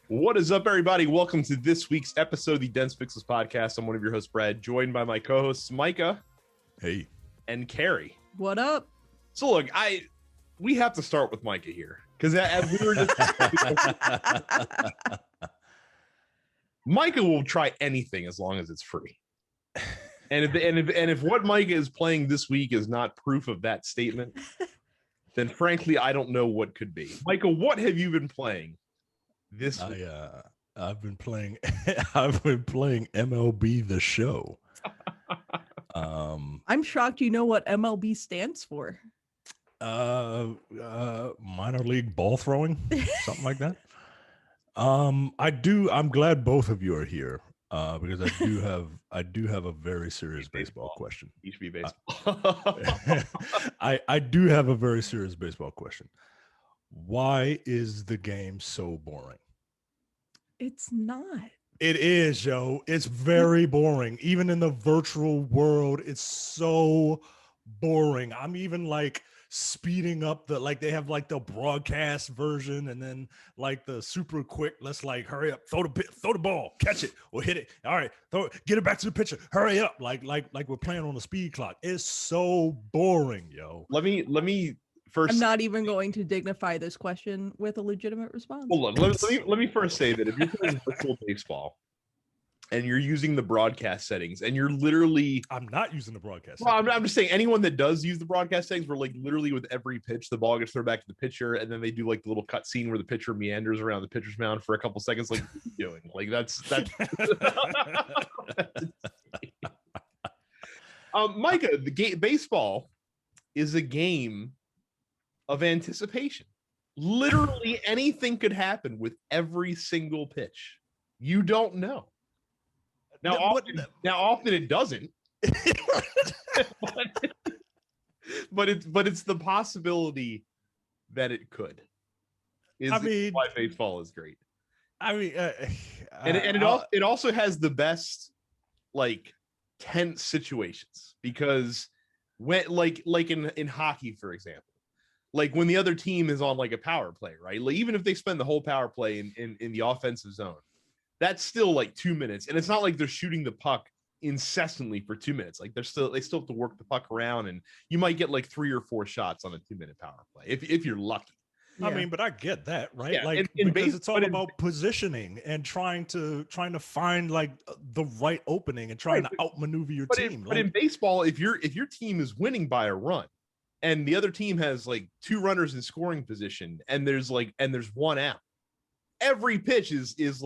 What is up, everybody? Welcome to this week's episode of the Dense Pixels podcast. I'm one of your hosts, Brad, joined by my co-hosts, Micah. Hey. And Carrie. What up? So look, we have to start with Micah here because as we were just Micah will try anything as long as it's free. And if what Micah is playing this week is not proof of that statement, then frankly, I don't know what could be. Micah, what have you been playing this week? I've been playing Mlb the Show. I'm shocked you know what MLB stands for. Minor league ball throwing, something like that. I'm glad both of you are here because I do have a very serious baseball question. You should be baseball. I do have a very serious baseball question. Why is the game so boring? It's not. It is, yo. It's very boring. Even in the virtual world, it's so boring. I'm even like speeding up they have like the broadcast version and then like the super quick, let's like hurry up, throw the ball, catch it or hit it. All right, get it back to the pitcher. Hurry up. Like we're playing on a speed clock. It's so boring, yo. Let me first. I'm not even going to dignify this question with a legitimate response. Hold on. Let me first say that if you're playing virtual baseball and you're using the broadcast settings and you're literally... I'm not using the broadcast settings. I'm just saying anyone that does use the broadcast settings where like literally with every pitch, the ball gets thrown back to the pitcher and then they do like the little cut scene where the pitcher meanders around the pitcher's mound for a couple seconds. Like, what are you doing? Like that's Micah, baseball is a game of anticipation. Literally anything could happen with every single pitch. You don't know. Now often it doesn't. but it's the possibility that it could. Why baseball is great. I mean, it also has the best like tense situations because when like in hockey, for example, like when the other team is on like a power play, right? Like even if they spend the whole power play in the offensive zone, that's still like 2 minutes. And it's not like they're shooting the puck incessantly for 2 minutes. Like they still have to work the puck around and you might get like 3 or 4 shots on a 2-minute power play if you're lucky. Yeah. I mean, but I get that, right? Yeah, like because it's all about positioning and trying to find like the right opening and trying to outmaneuver your team. But in baseball, if your team is winning by a run and the other team has like 2 runners in scoring position and there's 1 out, every pitch is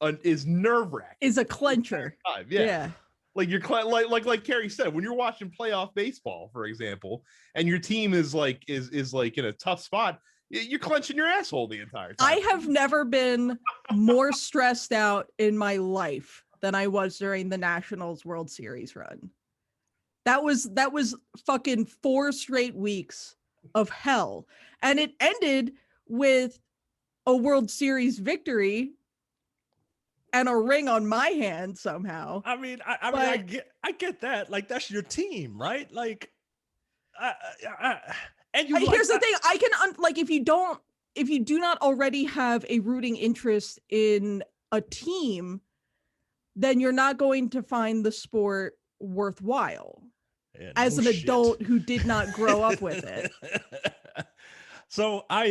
nerve-wracking. Is a clencher. Yeah. Like you're like Carrie said, when you're watching playoff baseball, for example, and your team is like in a tough spot, you're clenching your asshole the entire time. I have never been more stressed out in my life than I was during the Nationals World Series run. That was fucking 4 straight weeks of hell. And it ended with a World Series victory and a ring on my hand somehow. I mean, I get that. Like that's your team, right? Like, and you. Here's the thing: I can if you do not already have a rooting interest in a team, then you're not going to find the sport worthwhile. Yeah, as an adult who did not grow up with it. So I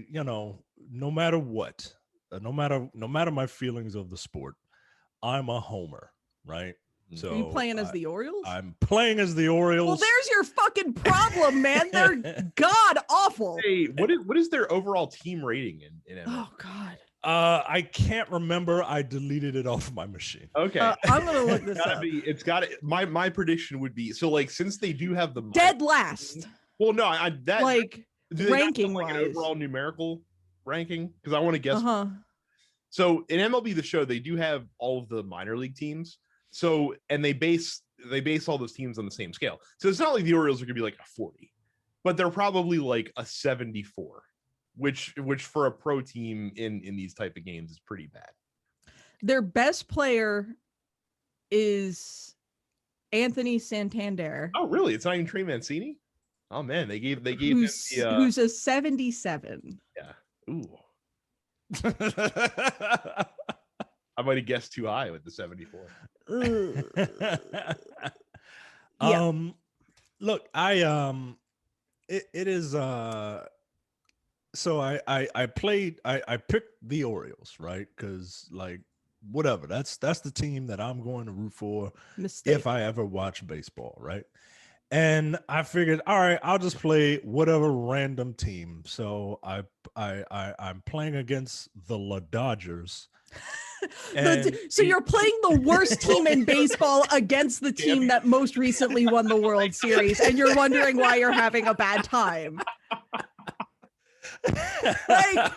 you know, no matter what. No matter my feelings of the sport, I'm a homer, right? So are you playing as the Orioles? I'm playing as the Orioles. Well, there's your fucking problem, man. They're god awful. Hey, what is their overall team rating in MLB? Oh God. I can't remember. I deleted it off my machine. Okay, I'm gonna look this up. It's got it. My prediction would be so like since they do have the dead last. Well, no, ranking wise, an overall numerical ranking because I want to guess. So in MLB the Show, they do have all of the minor league teams. So and they base all those teams on the same scale. So it's not like the Orioles are gonna be like a 40, but they're probably like a 74, which for a pro team in these type of games is pretty bad. Their best player is Anthony Santander. Oh, really? It's not even Trey Mancini? Oh man, they gave who's a 77. Yeah. Ooh. I might have guessed too high with the 74. Yeah. Look, it is so I played I picked the Orioles, right? Because like whatever, that's the team that I'm going to root for Mistake. if I ever watch baseball, right? And I figured, all right, I'll just play whatever random team. So I'm playing against the La Dodgers. So you're playing the worst team in baseball against the team that most recently won the World Series, and you're wondering why you're having a bad time. Like,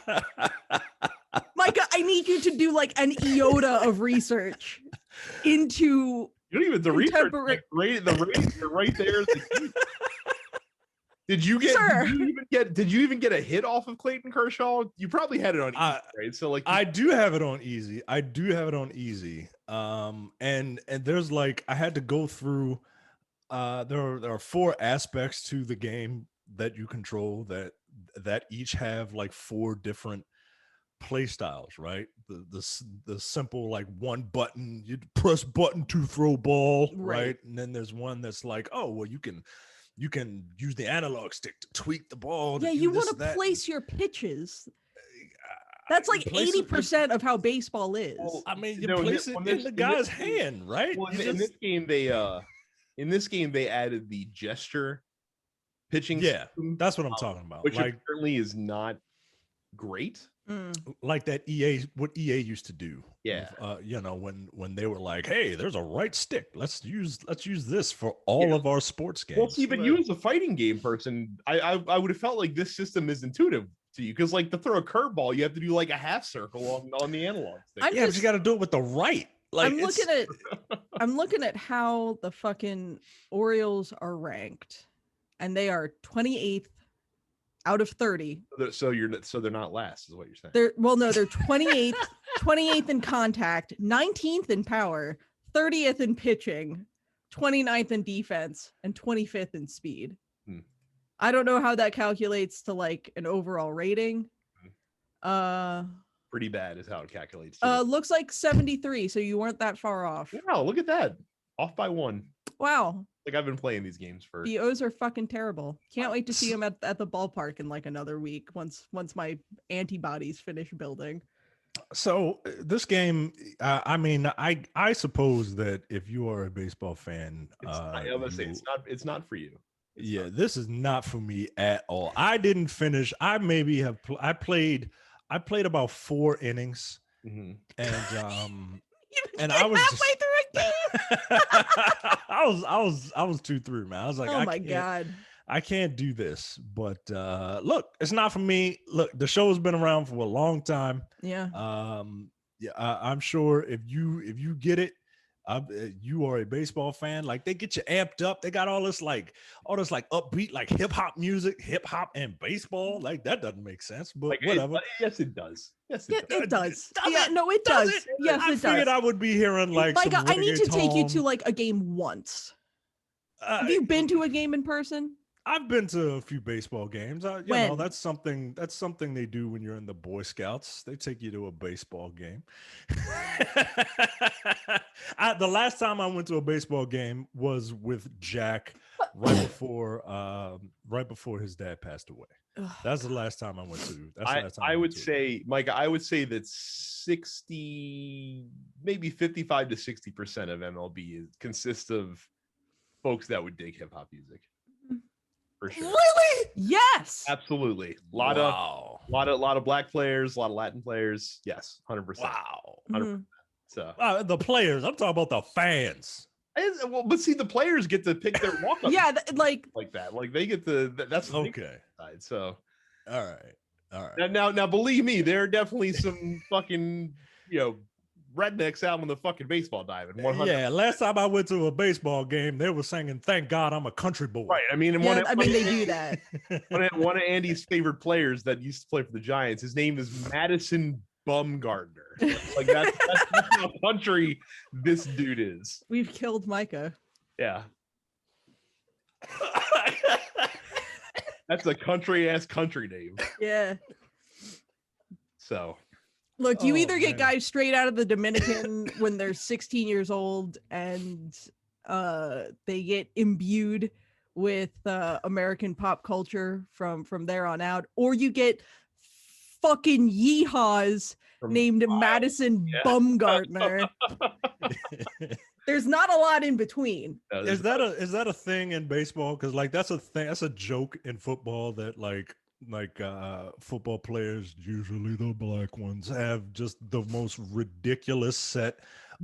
Micah, I need you to do like an iota of research into. You don't even the research. Like, the ratings are right there. Did you even get a hit off of Clayton Kershaw? You probably had it on easy, right? So like I do have it on easy. And there's like I had to go through there are 4 aspects to the game that you control that each have like 4 different play styles, right? The simple like one button, you press button to throw ball, right? And then there's one that's like, oh well, you can use the analog stick to tweak the ball. Yeah, you want to place your pitches. That's like 80% of how baseball is. Well, I mean, you place it in the guy's hand, right? Well, in this game, they added the gesture pitching. Yeah, that's what I'm talking about. Which like, apparently is not great. Like that what EA used to do. Yeah. You know, when they were like, hey, there's a right stick. Let's use this for all of our sports games. Well, see, but you as a fighting game person, I would have felt like this system is intuitive to you, because like to throw a curveball, you have to do like a half circle on the analog stick. But you got to do it with the right. Like I'm looking at how the fucking Orioles are ranked, and they are 28th out of 30. So they're not last, is what you're saying. They're 28th in contact, 19th in power, 30th in pitching, 29th in defense, and 25th in speed. I don't know how that calculates to like an overall rating. Pretty bad is how it calculates. Looks like 73, so you weren't that far off. Wow, look at that. Off by 1. Wow. Like I've been playing these games for. The O's are fucking terrible. Can't wait to see them at the ballpark in like another week once my antibodies finish building. So this game, I mean, I suppose that if you are a baseball fan, it's not for you. This is not for me at all. I didn't finish. I maybe have. I played about 4 innings, and I was halfway through a game. I was 2-3, man. I was like, oh my god, I can't do this. But look, it's not for me. Look, the show has been around for a long time. Yeah. I'm sure if you get it, you are a baseball fan. Like they get you amped up. They got all this upbeat like hip hop music, hip hop and baseball. Like that doesn't make sense, but like, whatever. Yes, it does. Yes, it does. Yeah, no, it does. Yes, it does. I figured I would be hearing like. Micah, I need to take you to like a game once. Have you been to a game in person? I've been to a few baseball games. You know, that's something they do when you're in the Boy Scouts. They take you to a baseball game. The last time I went to a baseball game was with Jack right before his dad passed away. That's the last time I went to. I would say, Micah, I would say that 60, maybe 55 to 60% of MLB consists of folks that would dig hip hop music. For sure. Really? Yes. Absolutely. A lot of black players, a lot of Latin players. Yes, 100%. Wow. 100%. So the players. I'm talking about the fans. Well, but see, the players get to pick their walk up. Yeah, like that. Like they get to. That's okay. Side, so, all right. Now, believe me, there are definitely some fucking rednecks out on the fucking baseball diamond. 100%. Yeah, last time I went to a baseball game, they were singing "Thank God I'm a Country Boy." Right. I mean, they do that. One of Andy's favorite players that used to play for the Giants, his name is Madison Bumgarner. Like that's how country this dude is. We've killed Micah. Yeah. That's a country name. Yeah. So look, you either get man. guys straight out of the Dominican when they're 16 years old and they get imbued with American pop culture from there on out, or you get fucking yeehaws named Madison Bumgartner. There's not a lot in between. Is that a thing in baseball? Because like that's a thing. That's a joke in football that like football players, usually the black ones, have just the most ridiculous set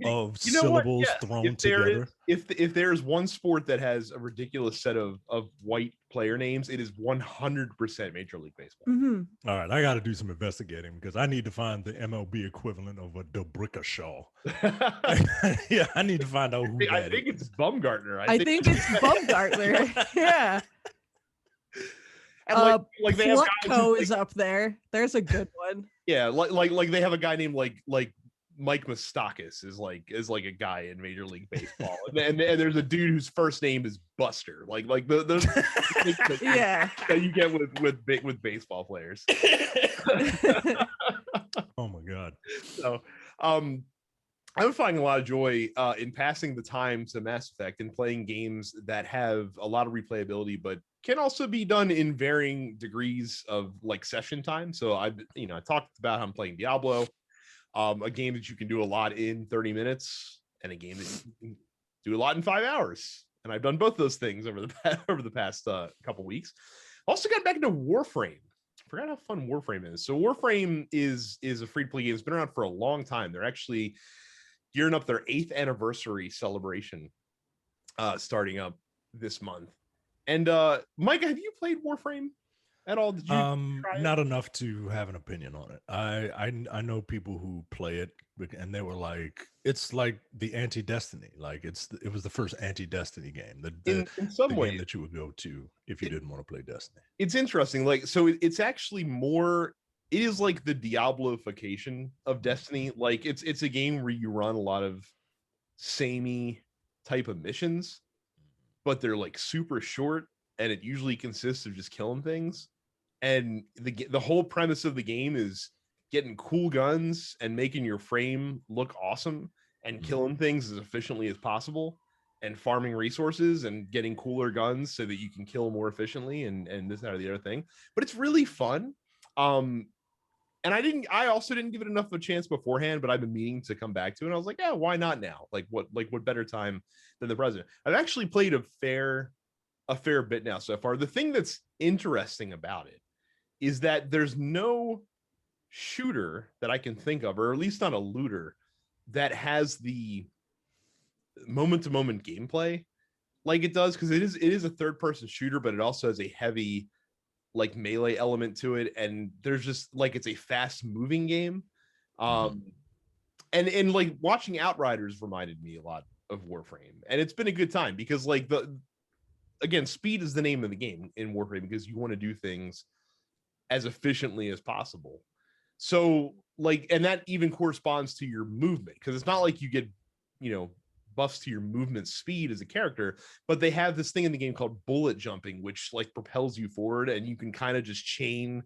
of syllables thrown together. If there's one sport that has a ridiculous set of white player names, it is 100% Major League Baseball. Mm-hmm. All right, I got to do some investigating because I need to find the MLB equivalent of a Shaw. Yeah, I need to find out who I think it's Bumgartner. I think it's Bumgartner. Yeah. And like they have Flutco is up there. There's a good one. Yeah, like they have a guy named like Mike Moustakas is like a guy in Major League Baseball, and there's a dude whose first name is Buster. Like those yeah that you get with baseball players. Oh my god! So, I'm finding a lot of joy in passing the time to Mass Effect and playing games that have a lot of replayability, but can also be done in varying degrees of like session time. So I talked about how I'm playing Diablo. A game that you can do a lot in 30 minutes and a game that you can do a lot in 5 hours. And I've done both those things over the past couple weeks. Also got back into Warframe. Forgot how fun Warframe is. So Warframe is a free-to-play game. It's been around for a long time. They're actually gearing up their 8th anniversary celebration starting up this month. And Micah, have you played Warframe at all? Did you try it? Not enough to have an opinion on it. I know people who play it and they were like, it's like the anti-Destiny. Like it was the first anti-Destiny game. In some way that you would go to if you didn't want to play Destiny. It's interesting. Like, so it's actually more, it is like the Diablo-fication of Destiny. Like it's a game where you run a lot of samey type of missions, but they're like super short, and it usually consists of just killing things. And the whole premise of the game is getting cool guns and making your frame look awesome and killing things as efficiently as possible and farming resources and getting cooler guns so that you can kill more efficiently and this, that, or the other thing. But it's really fun. And I also didn't give it enough of a chance beforehand, but I've been meaning to come back to it. And I was like, yeah, why not now? Like what better time than the present? I've actually played a fair bit now so far. The thing that's interesting about it is that there's no shooter that I can think of, or at least not a looter, that has the moment-to-moment gameplay like it does, because it is a third-person shooter, but it also has a heavy like melee element to it, and there's just like it's a fast-moving game. And like watching Outriders reminded me a lot of Warframe, and it's been a good time because like again, speed is the name of the game in Warframe because you want to do things as efficiently as possible. So like, and that even corresponds to your movement, because it's not like you get, buffs to your movement speed as a character, but they have this thing in the game called bullet jumping, which like propels you forward, and you can kind of just chain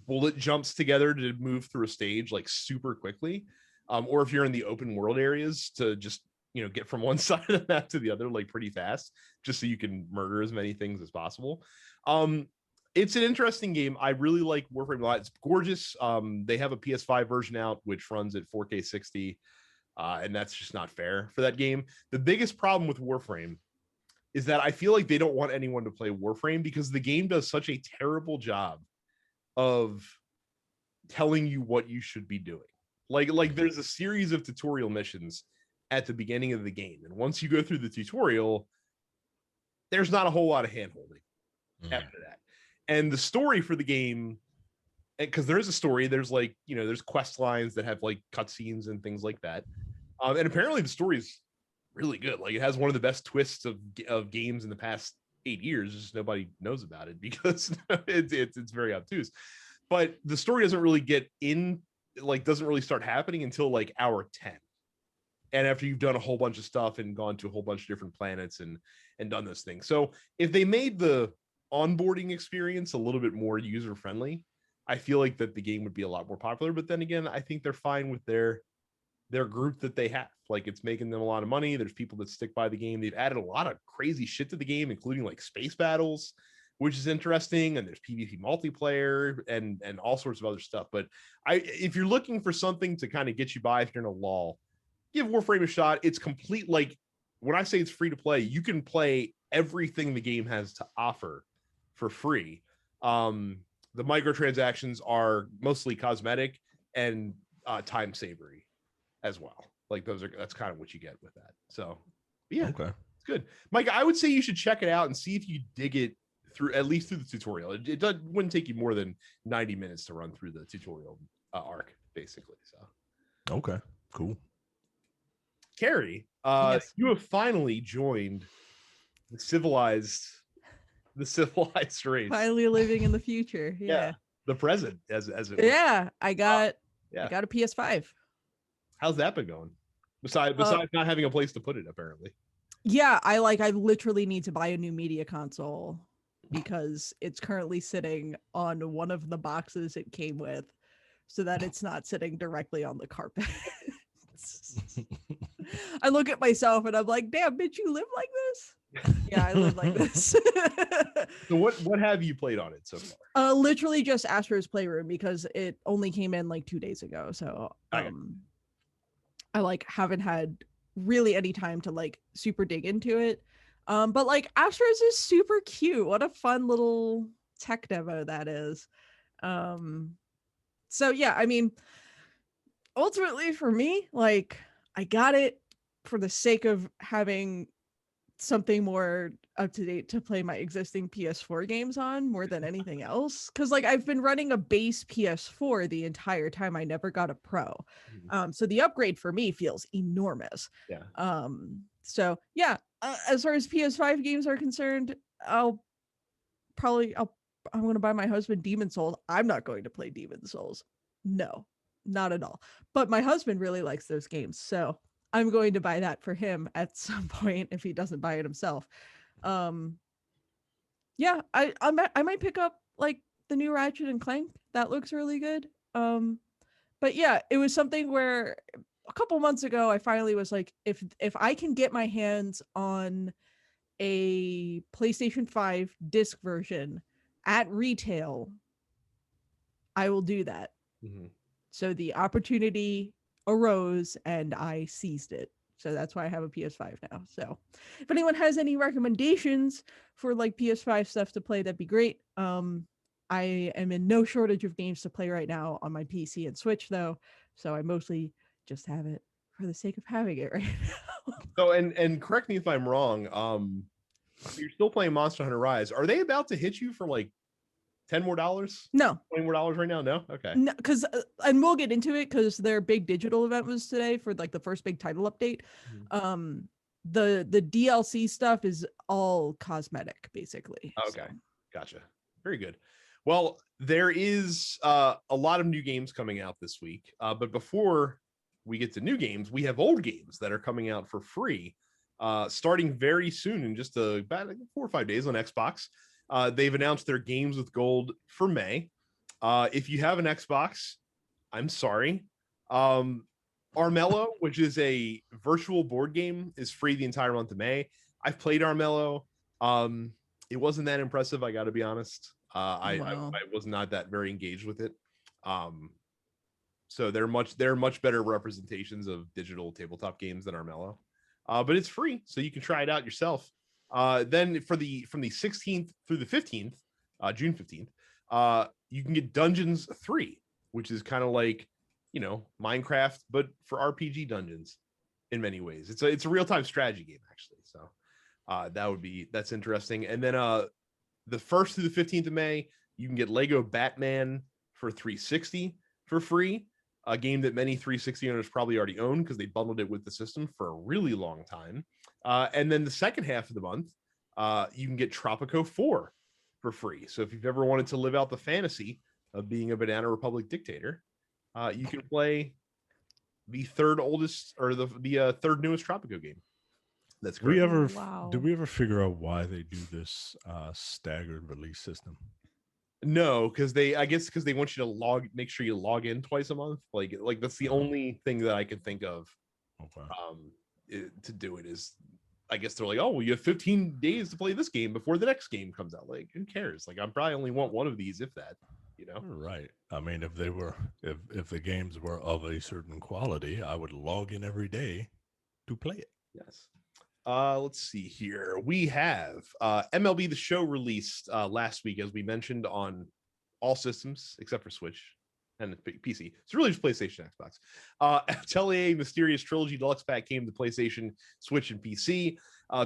bullet jumps together to move through a stage like super quickly. Or if you're in the open world areas, to just get from one side of the map to the other like pretty fast, just so you can murder as many things as possible. It's an interesting game. I really like Warframe a lot. It's gorgeous. They have a PS5 version out which runs at 4K 60, and that's just not fair for that game. The biggest problem with Warframe is that I feel like they don't want anyone to play Warframe because the game does such a terrible job of telling you what you should be doing. Like there's a series of tutorial missions at the beginning of the game, and once you go through the tutorial, there's not a whole lot of hand-holding after that. And the story for the game, because there is a story, there's like there's quest lines that have like cutscenes and things like that, and apparently the story is really good. Like it has one of the best twists of games in the past 8 years. Just nobody knows about it because it's very obtuse. But the story doesn't really doesn't really start happening until like hour 10. And after you've done a whole bunch of stuff and gone to a whole bunch of different planets and done those things. So if they made the onboarding experience a little bit more user friendly, I feel like that the game would be a lot more popular. But then again, I think they're fine with their group that they have. Like, it's making them a lot of money. There's people that stick by the game. They've added a lot of crazy shit to the game, including like space battles, which is interesting. And there's PvP multiplayer and all sorts of other stuff. But if you're looking for something to kind of get you by if you're in a lull, give Warframe a shot. It's complete. Like, when I say it's free to play, you can play everything the game has to offer for free. The microtransactions are mostly cosmetic and time savery as well. Like, that's kind of what you get with that. So yeah, Okay. It's good. Mike, I would say you should check it out and see if you dig it through, at least through the tutorial. It wouldn't take you more than 90 minutes to run through the tutorial arc, basically. So Okay, cool. Carrie, Yes. you have finally joined the civilized race. Finally living in the future. Yeah. The present, as it were. Yeah. I got Yeah. I got a PS5. How's that been going? Besides not having a place to put it, apparently. Yeah, I literally need to buy a new media console because it's currently sitting on one of the boxes it came with so that it's not sitting directly on the carpet. I look at myself and I'm like, damn, bitch, you live like this? Yeah, I live like this. So what have you played on it so far? Literally just Astro's Playroom because it only came in like 2 days ago. So Okay. I haven't had really any time to like super dig into it. But like Astro's is super cute. What a fun little tech demo that is. So yeah, I mean, ultimately for me, like I got it for the sake of having something more up to date to play my existing PS4 games on more than anything else. Cause like I've been running a base PS4 the entire time. I never got a Pro. So the upgrade for me feels enormous. Yeah. So yeah, as far as PS5 games are concerned, I'm going to buy my husband Demon Souls. I'm not going to play Demon Souls. No, not at all. But my husband really likes those games. So I'm going to buy that for him at some point if he doesn't buy it himself. Yeah, I might pick up like the new Ratchet and Clank. That looks really good. But yeah, it was something where a couple months ago I finally was like, if I can get my hands on a PlayStation 5 disc version at retail, I will do that. Mm-hmm. So the opportunity arose and I seized it. So that's why I have a PS5 now. So if anyone has any recommendations for like PS5 stuff to play, that'd be great. I am in no shortage of games to play right now on my PC and Switch though. So I mostly just have it for the sake of having it right now. So and correct me if I'm wrong. You're still playing Monster Hunter Rise. Are they about to hit you for like $10 more? No. $20 more right now? No? Okay. No, because and we'll get into it because their big digital event was today for like the first big title update. Mm-hmm. The DLC stuff is all cosmetic basically. Okay. So. Gotcha. Very good. Well, there is a lot of new games coming out this week. But before we get to new games, we have old games that are coming out for free starting very soon in just about 4 or 5 days on Xbox. They've announced their games with gold for May. If you have an Xbox, I'm sorry. Armello, which is a virtual board game, is free the entire month of May. I've played Armello. It wasn't that impressive, I got to be honest. I was not that very engaged with it. So they're much better representations of digital tabletop games than Armello. But it's free, so you can try it out yourself. Then from the 16th through the 15th, June 15th, you can get Dungeons 3, which is kind of like, Minecraft, but for RPG dungeons in many ways. It's a real-time strategy game, actually. So that's interesting. And then the 1st through the 15th of May, you can get Lego Batman for 360 for free, a game that many 360 owners probably already own because they bundled it with the system for a really long time. And then the second half of the month, you can get Tropico 4 for free. So if you've ever wanted to live out the fantasy of being a Banana Republic dictator, you can play the third oldest or the third newest Tropico game. That's great. Did we ever figure out why they do this staggered release system? No, because I guess because they want you to make sure you log in twice a month. Like that's the only thing that I could think of. Okay. To do it is, I guess they're like, oh, well, you have 15 days to play this game before the next game comes out. Like, who cares? Like, I probably only want one of these, if that, you know. Right. I mean, if the games were of a certain quality, I would log in every day to play it. Yes. Let's see here. We have MLB The Show released last week, as we mentioned, on all systems except for Switch and PC. It's really just PlayStation, Xbox. Atelier Mysterious Trilogy Deluxe Pack came to PlayStation, Switch, and PC.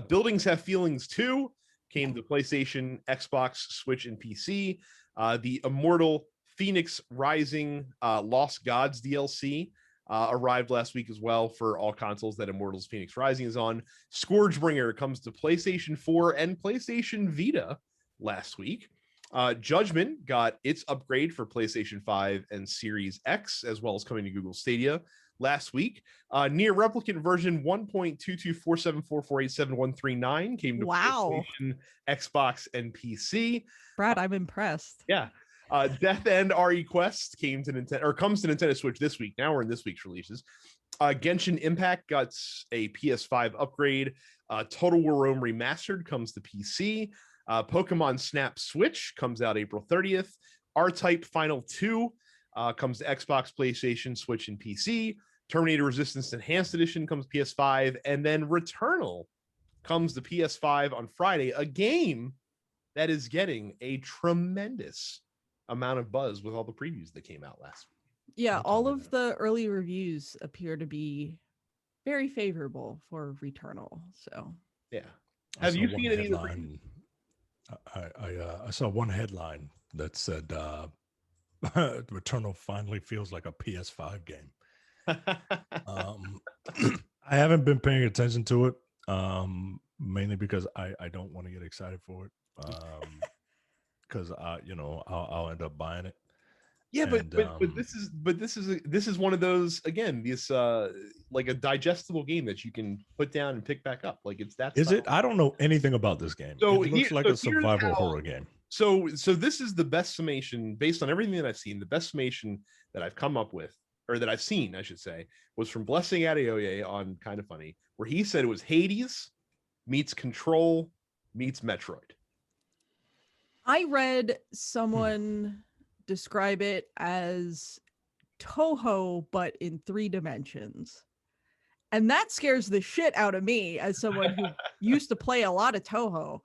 Buildings Have Feelings 2 came to PlayStation, Xbox, Switch, and PC. The Immortal Phoenix Rising Lost Gods DLC arrived last week as well for all consoles that Immortals Phoenix Rising is on. Scourgebringer comes to PlayStation 4 and PlayStation Vita last week. Judgment got its upgrade for PlayStation 5 and Series X, as well as coming to Google Stadia last week. Near Replicant version 1.22474487139 came to PlayStation, Xbox, and PC. Brad, I'm impressed. Yeah. Death End RE Quest came to Nintendo, or comes to Nintendo Switch this week. Now we're in this week's releases. Genshin Impact got a PS5 upgrade. Total War Rome Remastered comes to PC. Pokemon Snap Switch comes out April 30th. R-Type Final 2 comes to Xbox, PlayStation, Switch, and PC. Terminator Resistance Enhanced Edition comes to PS5. And then Returnal comes to PS5 on Friday, a game that is getting a tremendous amount of buzz with all the previews that came out last week. Yeah, all of the early reviews appear to be very favorable for Returnal. So yeah, have you seen any of the previews? I saw one headline that said Returnal finally feels like a PS5 game. I haven't been paying attention to it, mainly because I don't want to get excited for it. Because I'll end up buying it. Yeah, but this is one of those, again, this like a digestible game that you can put down and pick back up. Like, it's that. Is it? I don't know anything about this game. So it looks like a survival horror game. So this is the best summation based on everything that I've seen. The best summation that I've come up with, or that I've seen, I should say, was from Blessing Adeoye on Kind of Funny, where he said it was Hades meets Control meets Metroid. I read someone describe it as Toho, but in 3 dimensions. And that scares the shit out of me as someone who used to play a lot of Toho.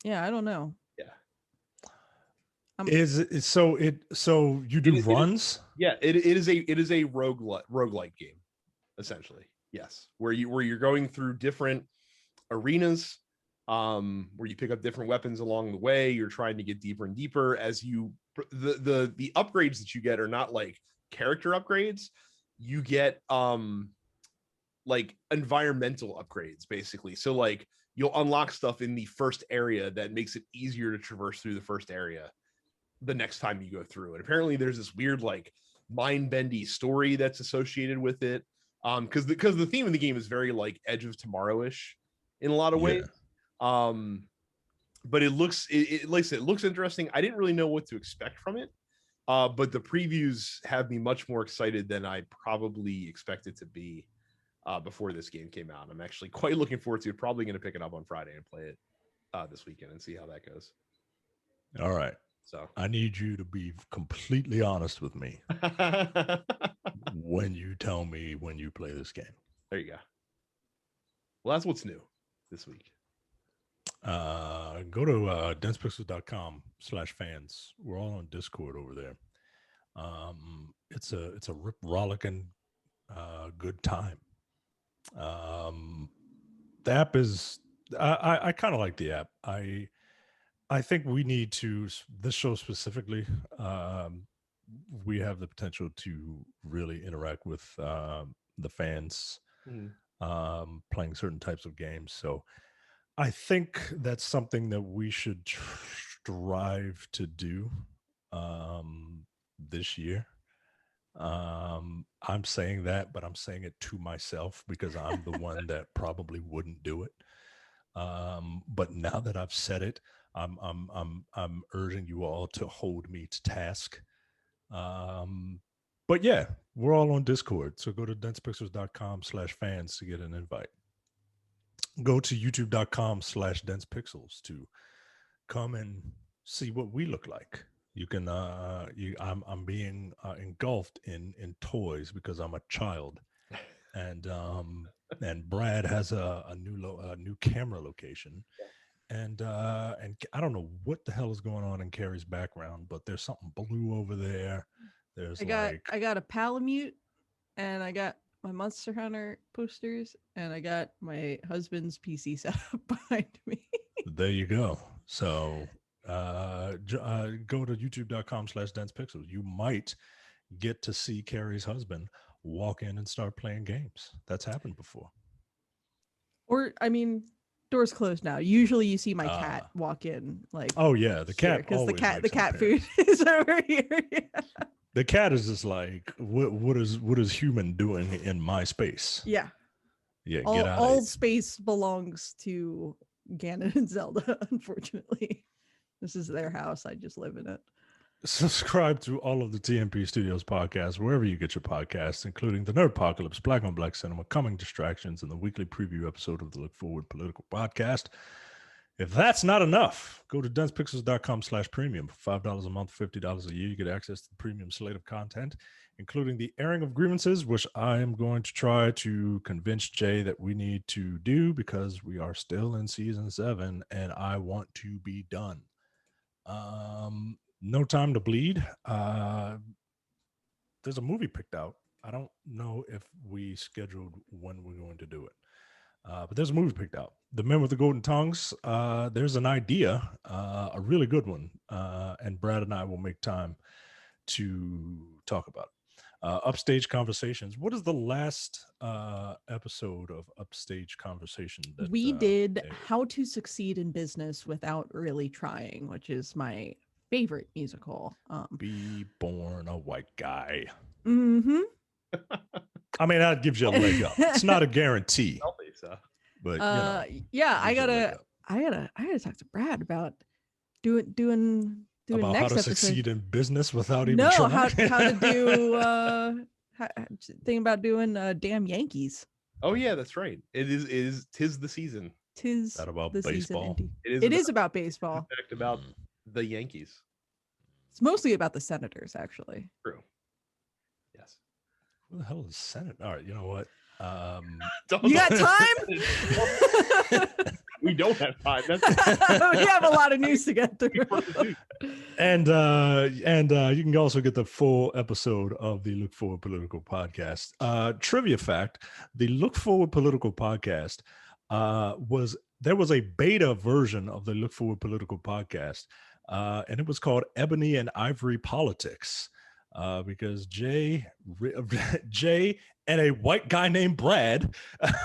Yeah, I don't know. Yeah. So you do runs? It is a roguelike game, essentially. Yes. Where you're going through different arenas, where you pick up different weapons along the way. You're trying to get deeper and deeper as the upgrades that you get are not like character upgrades. You get like environmental upgrades, basically. So like you'll unlock stuff in the first area that makes it easier to traverse through the first area the next time you go through. And apparently there's this weird like mind-bendy story that's associated with it. Because the theme of the game is very like Edge of Tomorrow-ish in a lot of ways. But it looks interesting. I didn't really know what to expect from it, but the previews have me much more excited than I probably expected to be before this game came out. I'm actually quite looking forward to it. Probably going to pick it up on Friday and play it this weekend and see how that goes. All right. So I need you to be completely honest with me when you tell me when you play this game. There you go. Well, that's what's new this week. Go to densepixels.com/fans. We're all on Discord over there. It's a rip rollicking good time. The app is I kind of like the app. I think we need to, this show specifically, we have the potential to really interact with the fans playing certain types of games. So I think that's something that we should strive to do this year. I'm saying that, but I'm saying it to myself because I'm the one that probably wouldn't do it. But now that I've said it, I'm urging you all to hold me to task. But yeah, we're all on Discord. So go to densepixels.com/fans to get an invite. Go to youtube.com/densepixels to come and see what we look like. You can I'm being engulfed in toys because I'm a child. And Brad has a new camera location. And I don't know what the hell is going on in Carrie's background, but there's something blue over there. There's I got a Palamute, and I got my Monster Hunter posters, and I got my husband's PC set up behind me. There you go. So go to youtube.com/densepixels. You might get to see Carrie's husband walk in and start playing games. That's happened before. Or, I mean, doors closed now. Usually you see my cat walk in, like, oh yeah, the cat, because the cat food is over here. Yeah. The cat is just like, what is human doing in my space? Yeah. Yeah, all space belongs to Ganon and Zelda, unfortunately. This is their house. I just live in it. Subscribe to all of the TMP Studios podcasts, wherever you get your podcasts, including the Nerdpocalypse, Black on Black Cinema, Coming Distractions, and the weekly preview episode of the Look Forward Political Podcast. If that's not enough, go to densepixels.com/premium for $5 a month, $50 a year. You get access to the premium slate of content, including the airing of grievances, which I am going to try to convince Jay that we need to do because we are still in season 7 and I want to be done. No Time to Bleed. There's a movie picked out. I don't know if we scheduled when we're going to do it. But there's a movie picked out. The Men with the Golden Tongues. There's an idea, a really good one. And Brad and I will make time to talk about it. Upstage Conversations. What is the last episode of Upstage Conversation? That, we did How to Succeed in Business Without Really Trying, which is my favorite musical. Be Born a White Guy. Mm-hmm. I mean, that gives you a leg up. It's not a guarantee. I'll think so. But you know, yeah, I gotta talk to Brad about doing about next how to episode. Succeed in business without even trying. how to do thing about doing damn Yankees. Oh yeah, that's right. Tis the season. Tis that about the baseball. Season, it is about baseball. In fact, about the Yankees. It's mostly about the Senators, actually. True. Yes. Who the hell is Senate? All right, you know what? You got time? We don't have time. We have a lot of news to get through. And you can also get the full episode of the Look Forward Political Podcast. Trivia fact: the Look Forward Political Podcast there was a beta version of the Look Forward Political Podcast, and it was called Ebony and Ivory Politics. Because Jay and a white guy named Brad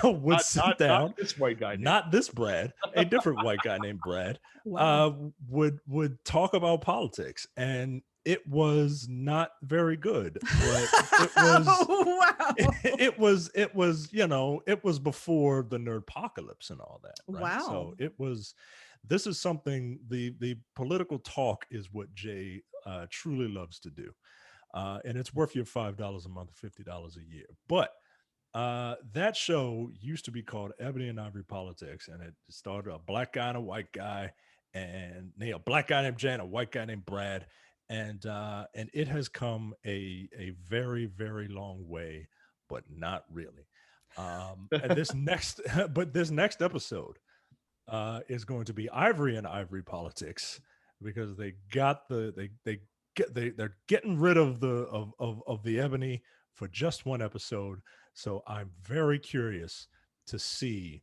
would sit down. Not this white guy. Not this Brad. A different white guy named Brad. Wow. Would talk about politics, and it was not very good. But it was. Wow. It was it was before the Nerdpocalypse and all that. Right? Wow. So it was. This is something. The political talk is what Jay truly loves to do. And it's worth your $5 a month, $50 a year. But that show used to be called Ebony and Ivory Politics, and it started a black guy and a white guy, and a black guy named Jan, a white guy named Brad, and it has come a very, very long way, but not really. And this next episode is going to be Ivory and Ivory Politics, because they got they're getting rid of the ebony for just one episode. So I'm very curious to see.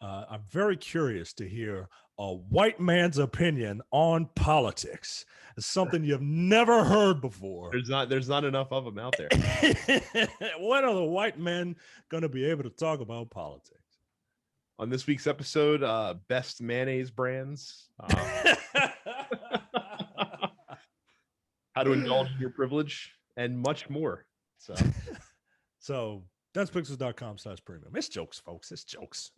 I'm very curious to hear a white man's opinion on politics. It's something you've never heard before. There's not enough of them out there. When are the white men going to be able to talk about politics? On this week's episode, best mayonnaise brands. How to indulge in your privilege, and much more. So densepixels.com/premium. It's jokes, folks. It's jokes.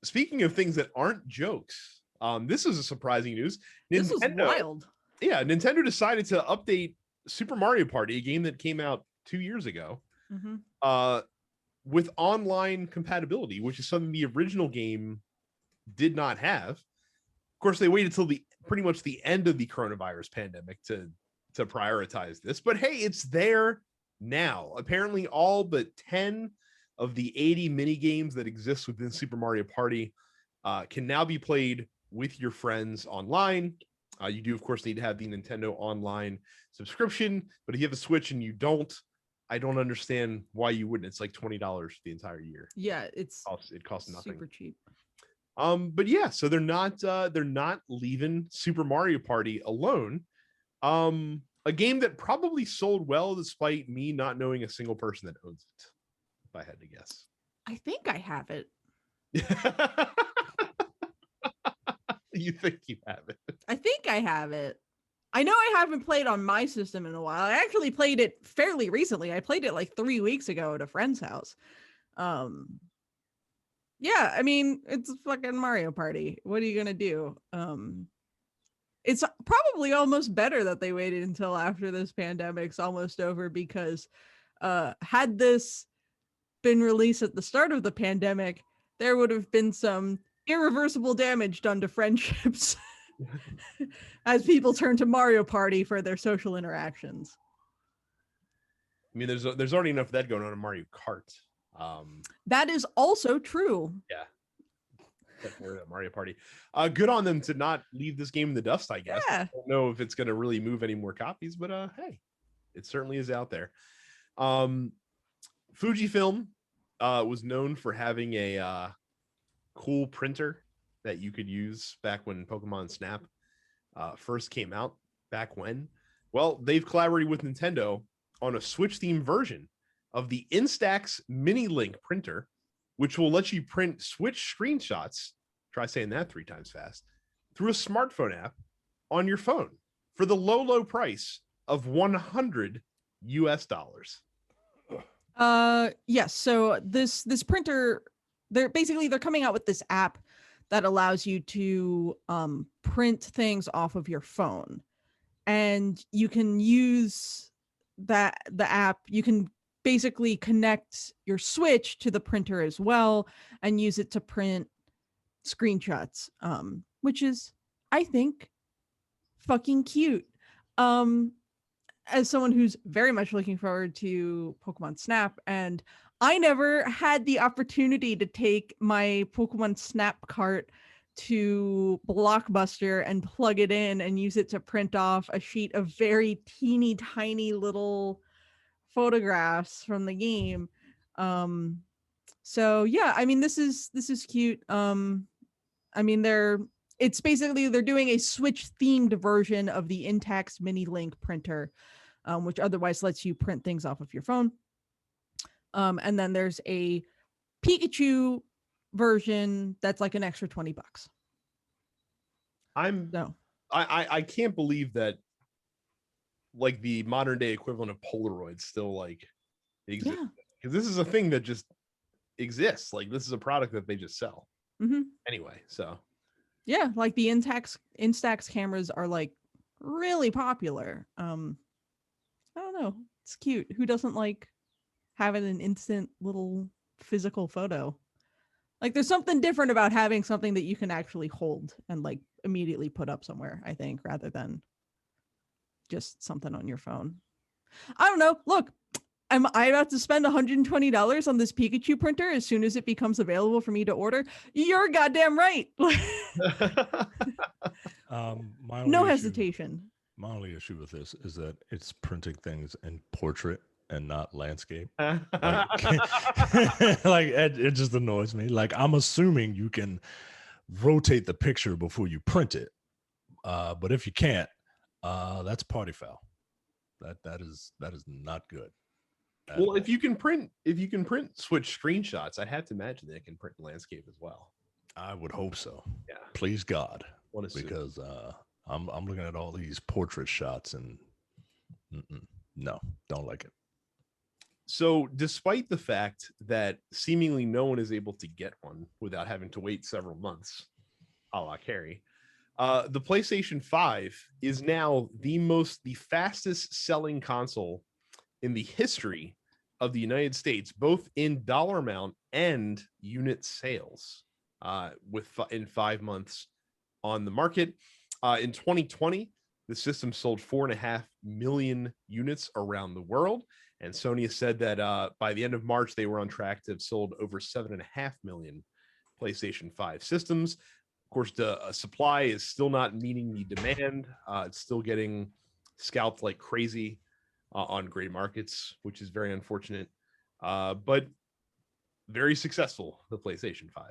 speaking of things that aren't jokes, this is a surprising news. This is wild. Yeah, Nintendo decided to update Super Mario Party, a game that came out 2 years ago, with online compatibility, which is something the original game did not have. Of course, they waited till pretty much the end of the coronavirus pandemic to prioritize this. But hey, it's there now. Apparently, all but 10 of the 80 mini games that exist within Super Mario Party can now be played with your friends online. You do, of course, need to have the Nintendo Online subscription, but if you have a Switch and you don't, I don't understand why you wouldn't. It's like $20 the entire year. Yeah, it costs nothing. Super cheap. But yeah, so they're not leaving Super Mario Party alone. A game that probably sold well despite me not knowing a single person that owns it, if I had to guess. I think I have it. You think you have it? I think I have it. I know I haven't played on my system in a while. I actually played it fairly recently. I played it like 3 weeks ago at a friend's house. Yeah, I mean, it's a fucking Mario Party. What are you gonna do? It's probably almost better that they waited until after this pandemic's almost over, because had this been released at the start of the pandemic, there would have been some irreversible damage done to friendships as people turn to Mario Party for their social interactions. I mean, there's already enough of that going on in Mario Kart. That is also true. Yeah. Mario Party. Good on them to not leave this game in the dust, I guess. Yeah. I don't know if it's going to really move any more copies, but hey, it certainly is out there. Fujifilm was known for having a cool printer that you could use back when Pokemon Snap first came out, back when. Well, they've collaborated with Nintendo on a Switch-themed version of the Instax Mini Link printer, which will let you print Switch screenshots, try saying that 3 times fast, through a smartphone app on your phone for the low price of $100 US. Yes. So this printer, they're coming out with this app that allows you to print things off of your phone, and you can use the app. You can basically connect your Switch to the printer as well and use it to print screenshots, which is, I think, fucking cute. As someone who's very much looking forward to Pokemon Snap, and I never had the opportunity to take my Pokemon Snap cart to Blockbuster and plug it in and use it to print off a sheet of very teeny tiny little photographs from the game. So yeah, I mean, this is cute. I mean, they're doing a Switch themed version of the Instax Mini Link printer, which otherwise lets you print things off of your phone. And then there's a Pikachu version that's like an extra $20. I can't believe that, like, the modern day equivalent of Polaroid still like exists, because this is a thing that just exists. Like, this is a product that they just sell. Anyway, so yeah, like the Instax cameras are like really popular. I don't know, it's cute. Who doesn't like having an instant little physical photo? Like, there's something different about having something that you can actually hold and like immediately put up somewhere, I think, rather than just something on your phone. I don't know. Look, am I about to spend $120 on this Pikachu printer as soon as it becomes available for me to order? You're goddamn right. No hesitation. My only issue with this is that it's printing things in portrait and not landscape. Like it just annoys me. Like, I'm assuming you can rotate the picture before you print it, but if you can't, that's party foul. That is not good. Well, if you can print Switch screenshots, I'd have to imagine they can print landscape as well. I would hope so. Yeah, please God, because I'm looking at all these portrait shots and no, don't like it. So despite the fact that seemingly no one is able to get one without having to wait several months, a la Carrie, the PlayStation 5 is now the fastest selling console in the history of the United States, both in dollar amount and unit sales, in 5 months on the market. In 2020, the system sold 4.5 million units around the world. And Sony has said that by the end of March, they were on track to have sold over 7.5 million PlayStation 5 systems. Of course, the supply is still not meeting the demand. It's still getting scalped like crazy on gray markets, which is very unfortunate. But very successful, the PlayStation 5.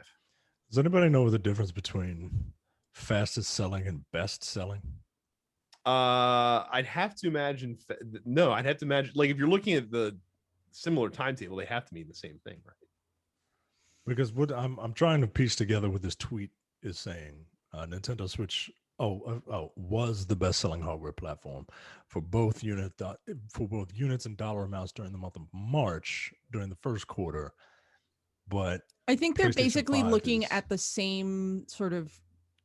Does anybody know the difference between fastest selling and best selling? I'd have to imagine. No, I'd have to imagine. Like if you're looking at the similar timetable, they have to mean the same thing, right? Because what I'm trying to piece together what this tweet is saying, Nintendo Switch was the best-selling hardware platform for both units and dollar amounts during the month of March during the first quarter. But I think they're basically looking is... at the same sort of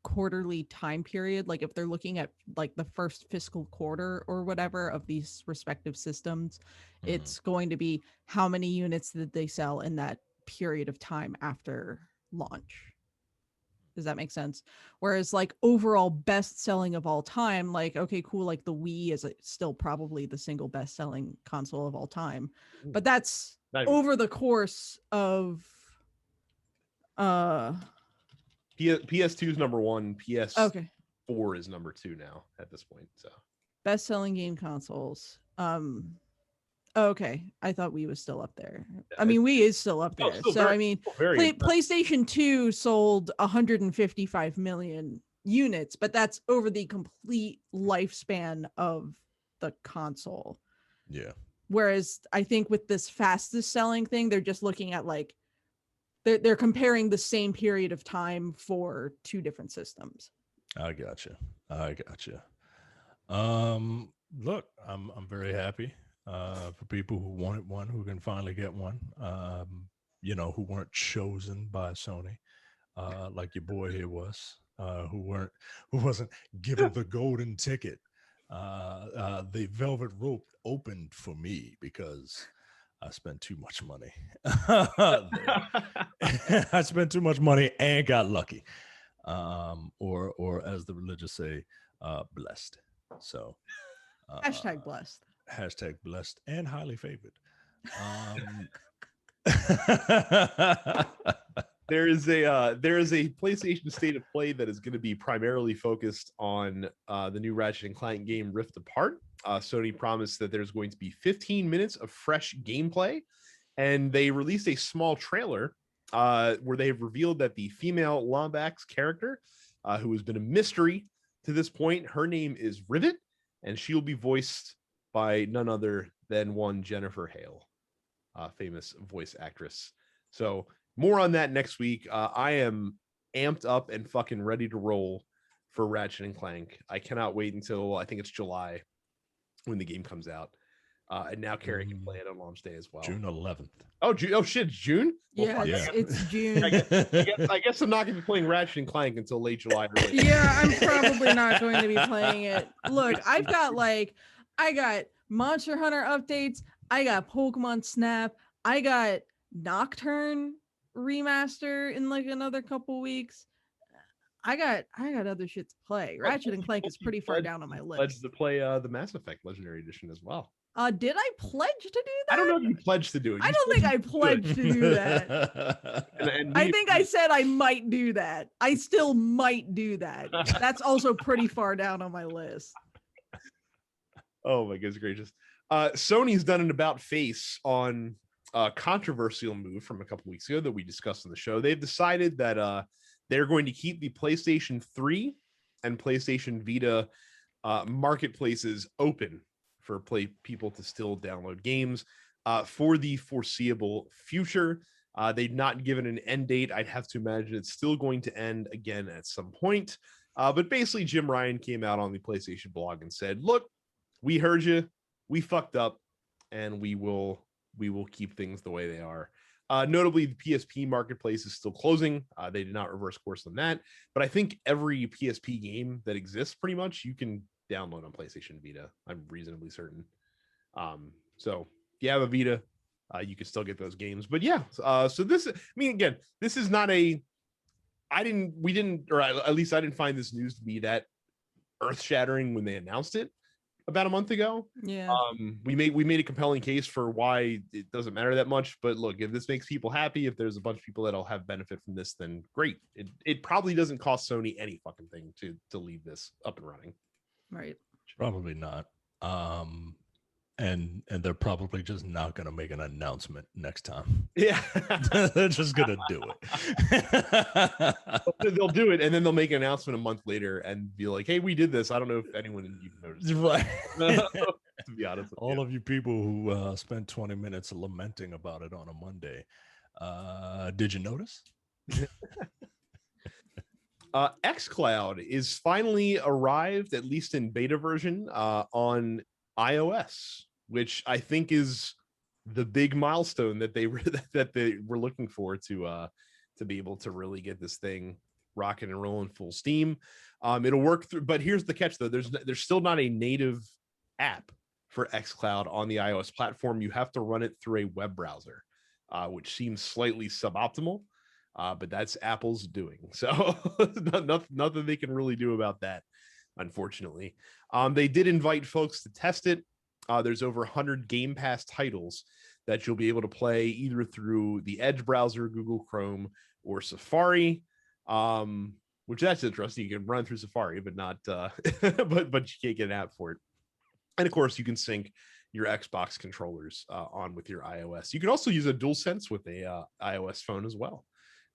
quarterly time period. Like if they're looking at like the first fiscal quarter or whatever of these respective systems, it's going to be how many units did they sell in that period of time after launch. Does that make sense? Whereas like overall best selling of all time, like, okay, cool. Like the Wii is still probably the single best selling console of all time, but that's over the course of PS2 is number one. PS4 is number two now at this point. So best selling game consoles. Okay, I thought Wii was still up there. I mean, Wii is still up there. So I mean, PlayStation 2 sold 155 million units, but that's over the complete lifespan of the console. Yeah. Whereas I think with this fastest selling thing, they're just looking at like they're comparing the same period of time for two different systems. I gotcha. Look, I'm very happy for people who wanted one, who can finally get one. Who weren't chosen by Sony, like your boy here was, who wasn't given the golden ticket. The velvet rope opened for me because I spent too much money. I spent too much money and got lucky, or as the religious say, blessed. So, #blessed. #blessed and highly favored. There is a PlayStation State of Play that is going to be primarily focused on the new Ratchet and Clank game Rift Apart. Sony promised that there's going to be 15 minutes of fresh gameplay, and they released a small trailer where they have revealed that the female Lombax character, who has been a mystery to this point, her name is Rivet, and she'll be voiced by none other than one Jennifer Hale, famous voice actress. So more on that next week. I am amped up and fucking ready to roll for Ratchet and Clank. I cannot wait until I think it's July when the game comes out. And now Carrie can play it on launch day as well. June 11th. Oh shit, it's June? Well, it's June. I guess I'm not going to be playing Ratchet and Clank until late July. Yeah, I'm probably not going to be playing it. Look, I got Monster Hunter updates. I got Pokemon Snap. I got Nocturne remaster in like another couple weeks. I got other shit to play. Ratchet and Clank is pretty far down on my list. Pledged to play the Mass Effect Legendary Edition as well. Did I pledge to do that? I don't know if you pledged to do it. I don't think I pledged to do that. I think I said I might do that. I still might do that. That's also pretty far down on my list. Oh my goodness gracious. Sony's done an about face on a controversial move from a couple weeks ago that we discussed on the show. They've decided that they're going to keep the PlayStation 3 and PlayStation Vita marketplaces open for people to still download games for the foreseeable future. They've not given an end date. I'd have to imagine it's still going to end again at some point. But basically, Jim Ryan came out on the PlayStation blog and said, look, we heard you, we fucked up, and we will we will keep things the way they are. Notably, the PSP marketplace is still closing. They did not reverse course on that, but I think every PSP game that exists pretty much you can download on PlayStation Vita. I'm reasonably certain. So if you have a Vita, you can still get those games. But yeah, so this, I mean, again, this is not a, we didn't, or at least I didn't find this news to be that earth-shattering when they announced it about a month ago. Yeah. We made a compelling case for why it doesn't matter that much. But look, if this makes people happy, if there's a bunch of people that'll have benefit from this, then great. It probably doesn't cost Sony any fucking thing to leave this up and running. Right. Probably not. And they're probably just not going to make an announcement next time. Yeah. They're just going to do it. They'll do it, and then they'll make an announcement a month later and be like, hey, we did this. I don't know if anyone even noticed. Right. To be honest with all of you people who spent 20 minutes lamenting about it on a Monday, did you notice? xCloud is finally arrived, at least in beta version, on iOS, which I think is the big milestone that they were looking for to be able to really get this thing rocking and rolling full steam. It'll work through, but here's the catch though: there's still not a native app for xCloud on the iOS platform. You have to run it through a web browser, which seems slightly suboptimal. But that's Apple's doing. So nothing they can really do about that, unfortunately. They did invite folks to test it. There's over 100 Game Pass titles that you'll be able to play either through the Edge browser, Google Chrome, or Safari. Which that's interesting. You can run through Safari, but not but you can't get an app for it. And of course, you can sync your Xbox controllers on with your iOS. You can also use a DualSense with a iOS phone as well.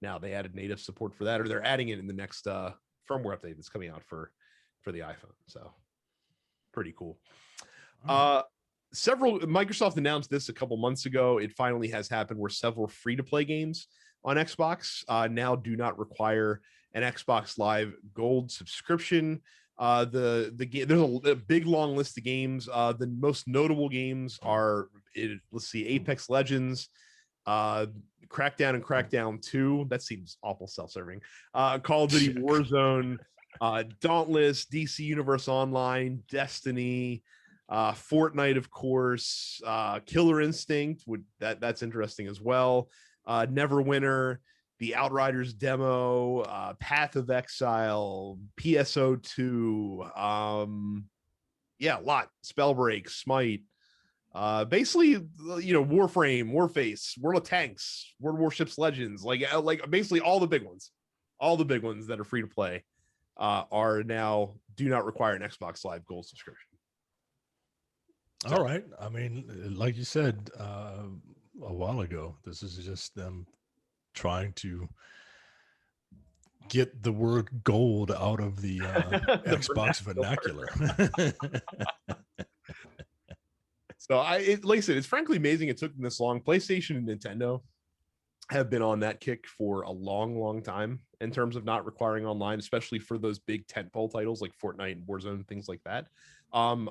Now they added native support for that, or they're adding it in the next firmware update that's coming out for the iPhone. So pretty cool. Microsoft announced this a couple months ago. It finally has happened where several free-to-play games on Xbox now do not require an Xbox Live Gold subscription. There's a big long list of games. The most notable games are Apex Legends, Crackdown and Crackdown 2. That seems awful self-serving. Call of Duty Warzone, Dauntless, DC Universe Online, Destiny, Fortnite, of course, Killer Instinct. That's interesting as well. Neverwinter, the Outriders demo, Path of Exile, PSO2, a lot. Spellbreak, Smite, basically, Warframe, Warface, World of Tanks, World Warships Legends, like basically all the big ones that are free to play are now do not require an Xbox Live Gold subscription. All right. I mean, like you said a while ago, this is just them trying to get the word gold out of the Xbox vernacular. So like I said, it's frankly amazing it took them this long. PlayStation and Nintendo have been on that kick for a long, long time in terms of not requiring online, especially for those big tentpole titles like Fortnite and Warzone, things like that. I'm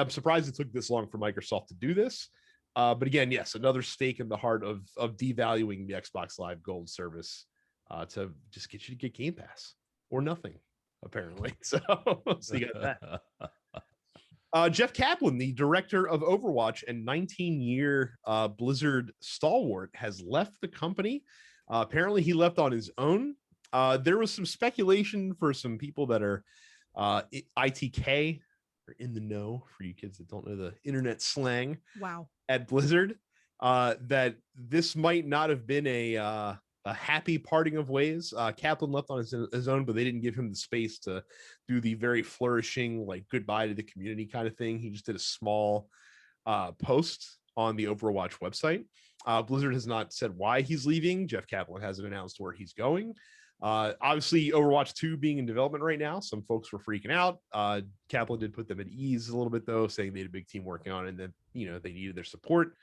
surprised it took this long for Microsoft to do this. But again, yes, another stake in the heart of devaluing the Xbox Live Gold service to just get you to get Game Pass or nothing, apparently. So you got that. Jeff Kaplan, the director of Overwatch and 19-year Blizzard stalwart, has left the company. Apparently, he left on his own. There was some speculation for some people that are ITK, or in the know, for you kids that don't know the internet slang. Wow. At Blizzard, that this might not have been a happy parting of ways. Kaplan left on his own, but they didn't give him the space to do the very flourishing, like, goodbye to the community kind of thing. He just did a small post on the Overwatch website. Blizzard has not said why he's leaving. Jeff Kaplan hasn't announced where he's going. Obviously, Overwatch 2 being in development right now, some folks were freaking out. Kaplan did put them at ease a little bit, though, saying they had a big team working on it and that, they needed their support.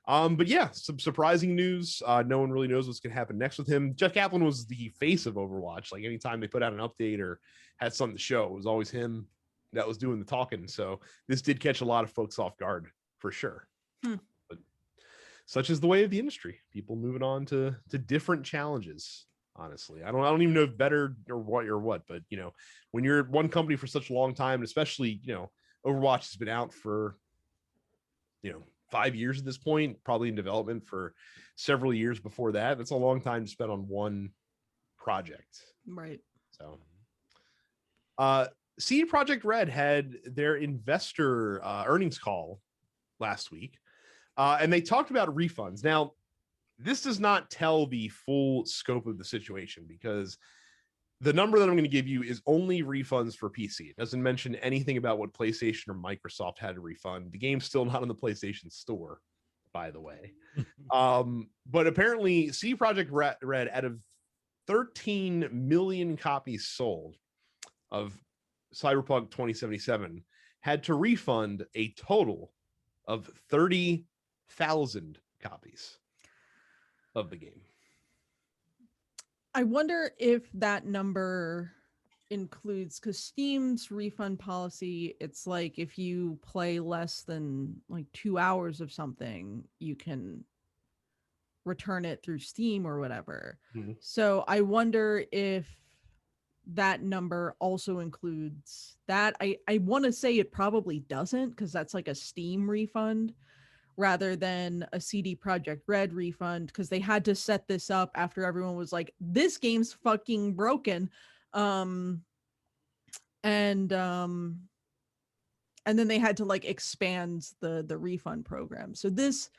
But yeah, some surprising news. No one really knows what's going to happen next with him. Jeff Kaplan was the face of Overwatch. Like, anytime they put out an update or had something to show, it was always him that was doing the talking. So this did catch a lot of folks off guard for sure. such is the way of the industry. People moving on to different challenges. Honestly, I don't even know if better or what, but you know, when you're at one company for such a long time, especially, you know, Overwatch has been out for, you know, 5 years at this point, probably in development for several years before that. That's a long time to spend on one project. Right. So, Projekt Red had their investor earnings call last week, and they talked about refunds. Now, this does not tell the full scope of the situation, because the number that I'm going to give you is only refunds for PC. It doesn't mention anything about what PlayStation or Microsoft had to refund. The game's still not in the PlayStation Store, by the way. But apparently, Projekt Red, out of 13 million copies sold of Cyberpunk 2077, had to refund a total of 30,000 copies of the game. I wonder if that number includes, because Steam's refund policy, it's like if you play less than like 2 hours of something, you can return it through Steam or whatever. Mhm. So I wonder if that number also includes that. I want to say it probably doesn't, because that's like a Steam refund rather than a CD Projekt Red refund, because they had to set this up after everyone was like, this game's fucking broken. And then they had to like expand the refund program. So this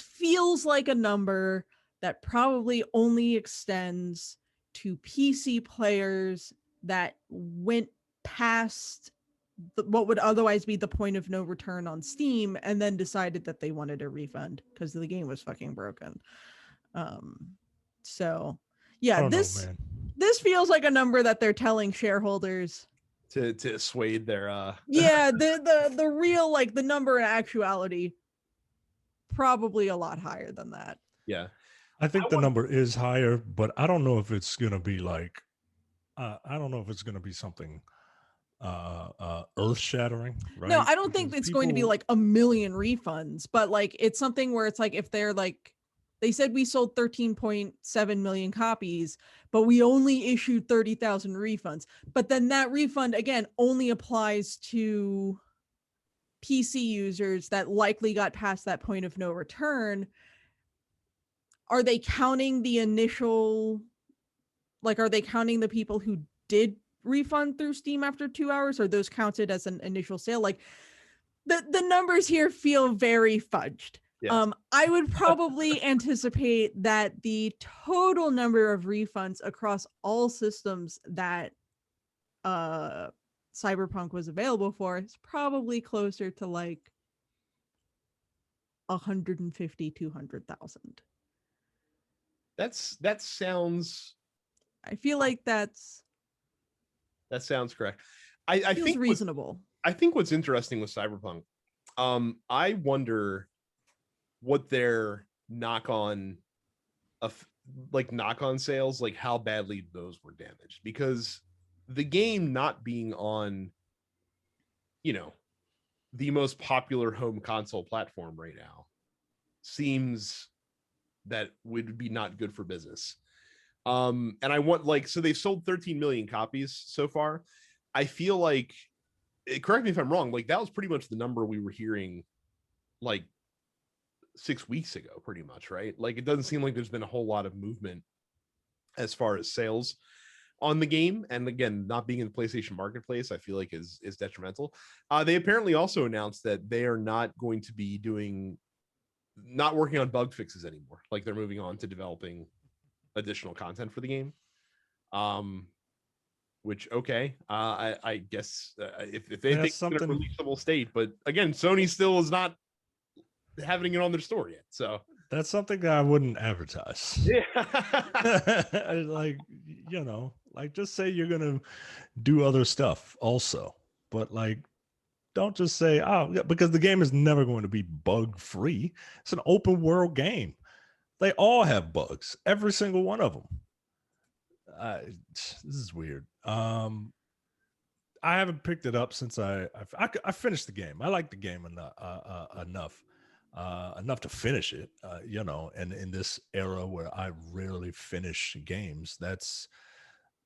feels like a number that probably only extends to PC players that went past what would otherwise be the point of no return on Steam, and then decided that they wanted a refund because the game was fucking broken. So yeah, this feels like a number that they're telling shareholders to assuade their yeah, the real, like, the number in actuality probably a lot higher than that. Yeah, I think the number is higher, but I don't know if it's gonna be like I don't know if it's gonna be something earth-shattering, right? No, I don't think it's going to be like a million refunds, but like it's something where it's like, if they're like, they said we sold 13.7 million copies, but we only issued 30,000 refunds. But then that refund again only applies to PC users that likely got past that point of no return. Are they counting the initial, like, are they counting the people who did refund through Steam after 2 hours? Or those counted as an initial sale? Like, the numbers here feel very fudged. Yes. I would probably anticipate that the total number of refunds across all systems that Cyberpunk was available for is probably closer to like 150, 200,000. That sounds, I feel like that sounds correct. I think reasonable. I think what's interesting with Cyberpunk, I wonder what their knock-on sales, like how badly those were damaged, because the game not being on, you know, the most popular home console platform right now seems that would be not good for business. And I want, like, so they've sold 13 million copies so far. I feel like, correct me if I'm wrong, like that was pretty much the number we were hearing like 6 weeks ago, pretty much, right? Like, it doesn't seem like there's been a whole lot of movement as far as sales on the game. And again, not being in the PlayStation Marketplace, I feel like is detrimental. They apparently also announced that they are not going to be not working on bug fixes anymore. Like, they're moving on to developing additional content for the game. Which, okay, I guess if they think it's in a releasable state, but again, Sony still is not having it on their store yet, so that's something that I wouldn't advertise. Yeah. Like, you know, like, just say you're gonna do other stuff also, but like, don't just say, oh, yeah, because the game is never going to be bug free. It's an open world game. They all have bugs, every single one of them. This is weird. I haven't picked it up since I finished the game. I like the game enough. enough to finish it, and in this era where I rarely finish games, that's,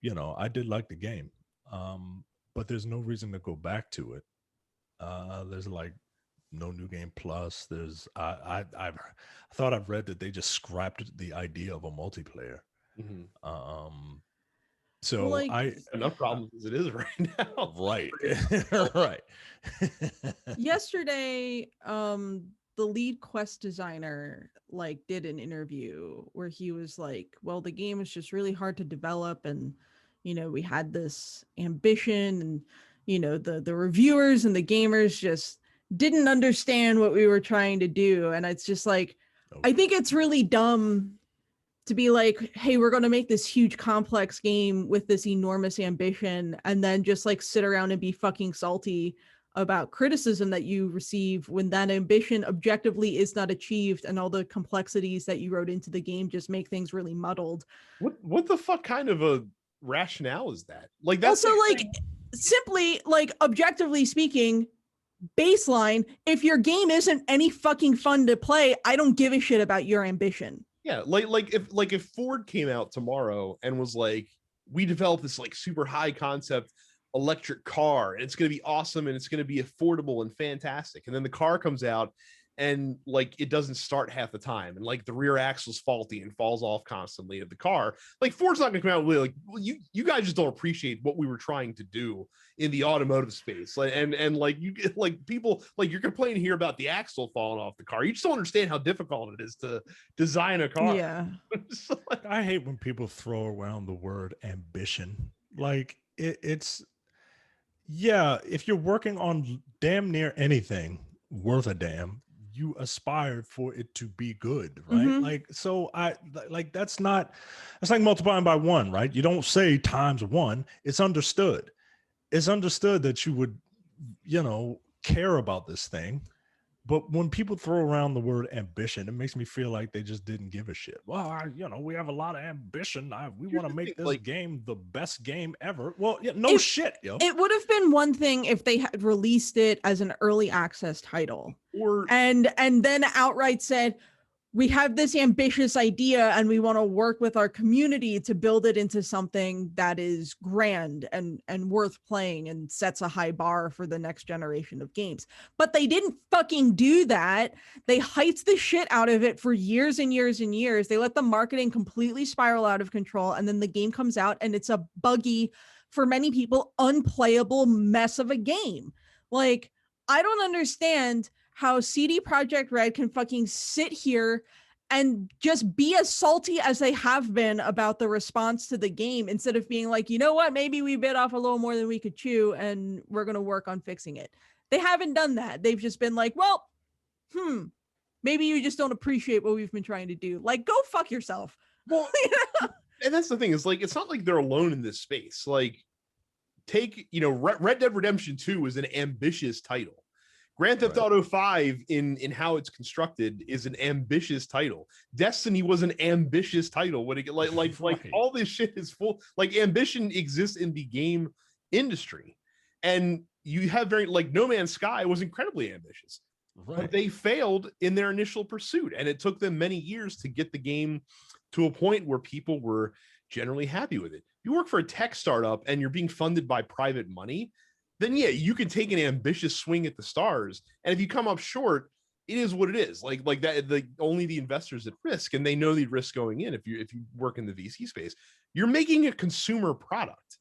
I did like the game. But there's no reason to go back to it. There's like no new game plus. There's I thought I've read that they just scrapped the idea of a multiplayer. So like, enough problems as it is right now. Right. Right. Yesterday, the lead quest designer like did an interview where he was like, well, the game is just really hard to develop, and we had this ambition, and the reviewers and the gamers just didn't understand what we were trying to do. And it's just like, I think it's really dumb to be like, hey, we're going to make this huge complex game with this enormous ambition, and then just like sit around and be fucking salty about criticism that you receive when that ambition objectively is not achieved, and all the complexities that you wrote into the game just make things really muddled. What the fuck kind of a rationale is that? Like, that's also like simply, like, objectively speaking, baseline, if your game isn't any fucking fun to play, I don't give a shit about your ambition. Yeah, if Ford came out tomorrow and was like, we developed this like super high concept electric car, and it's going to be awesome, and it's going to be affordable and fantastic, and then the car comes out and like it doesn't start half the time, and like the rear axle's faulty and falls off constantly of the car, like Ford's not going to come out and be like, well, you guys just don't appreciate what we were trying to do in the automotive space. Like, and like you like people, like, you're complaining here about the axle falling off the car, you just don't understand how difficult it is to design a car. Yeah. So, like, I hate when people throw around the word ambition. Like, it's yeah, if you're working on damn near anything worth a damn, you aspired for it to be good, right? Like, so that's like multiplying by one, right? You don't say times one. It's understood that you would, care about this thing. But when people throw around the word ambition, it makes me feel like they just didn't give a shit. Well, we have a lot of ambition. We want to make this game the best game ever. Well, yeah, shit, yo. It would have been one thing if they had released it as an early access title, and then outright said, we have this ambitious idea and we want to work with our community to build it into something that is grand and worth playing and sets a high bar for the next generation of games. But they didn't fucking do that. They hyped the shit out of it for years and years and years. They let the marketing completely spiral out of control. And then the game comes out and it's a buggy, for many people, unplayable mess of a game. Like, I don't understand how CD Projekt Red can fucking sit here and just be as salty as they have been about the response to the game, instead of being like, you know what, maybe we bit off a little more than we could chew and we're going to work on fixing it. They haven't done that. They've just been like, well, maybe you just don't appreciate what we've been trying to do. Like, go fuck yourself. Well, and that's the thing, is like, it's not like they're alone in this space. Like, take, Red Dead Redemption 2 is an ambitious title. Grand Theft Auto 5 in how it's constructed is an ambitious title. Destiny was an ambitious title. When it like all this shit is full, like, ambition exists in the game industry. And you have like No Man's Sky was incredibly ambitious. Right. But they failed in their initial pursuit, and it took them many years to get the game to a point where people were generally happy with it. You work for a tech startup and you're being funded by private money, then yeah, you can take an ambitious swing at the stars. And if you come up short, it is what it is. Like that, only the investors at risk, and they know the risk going in. If you work in the VC space, you're making a consumer product.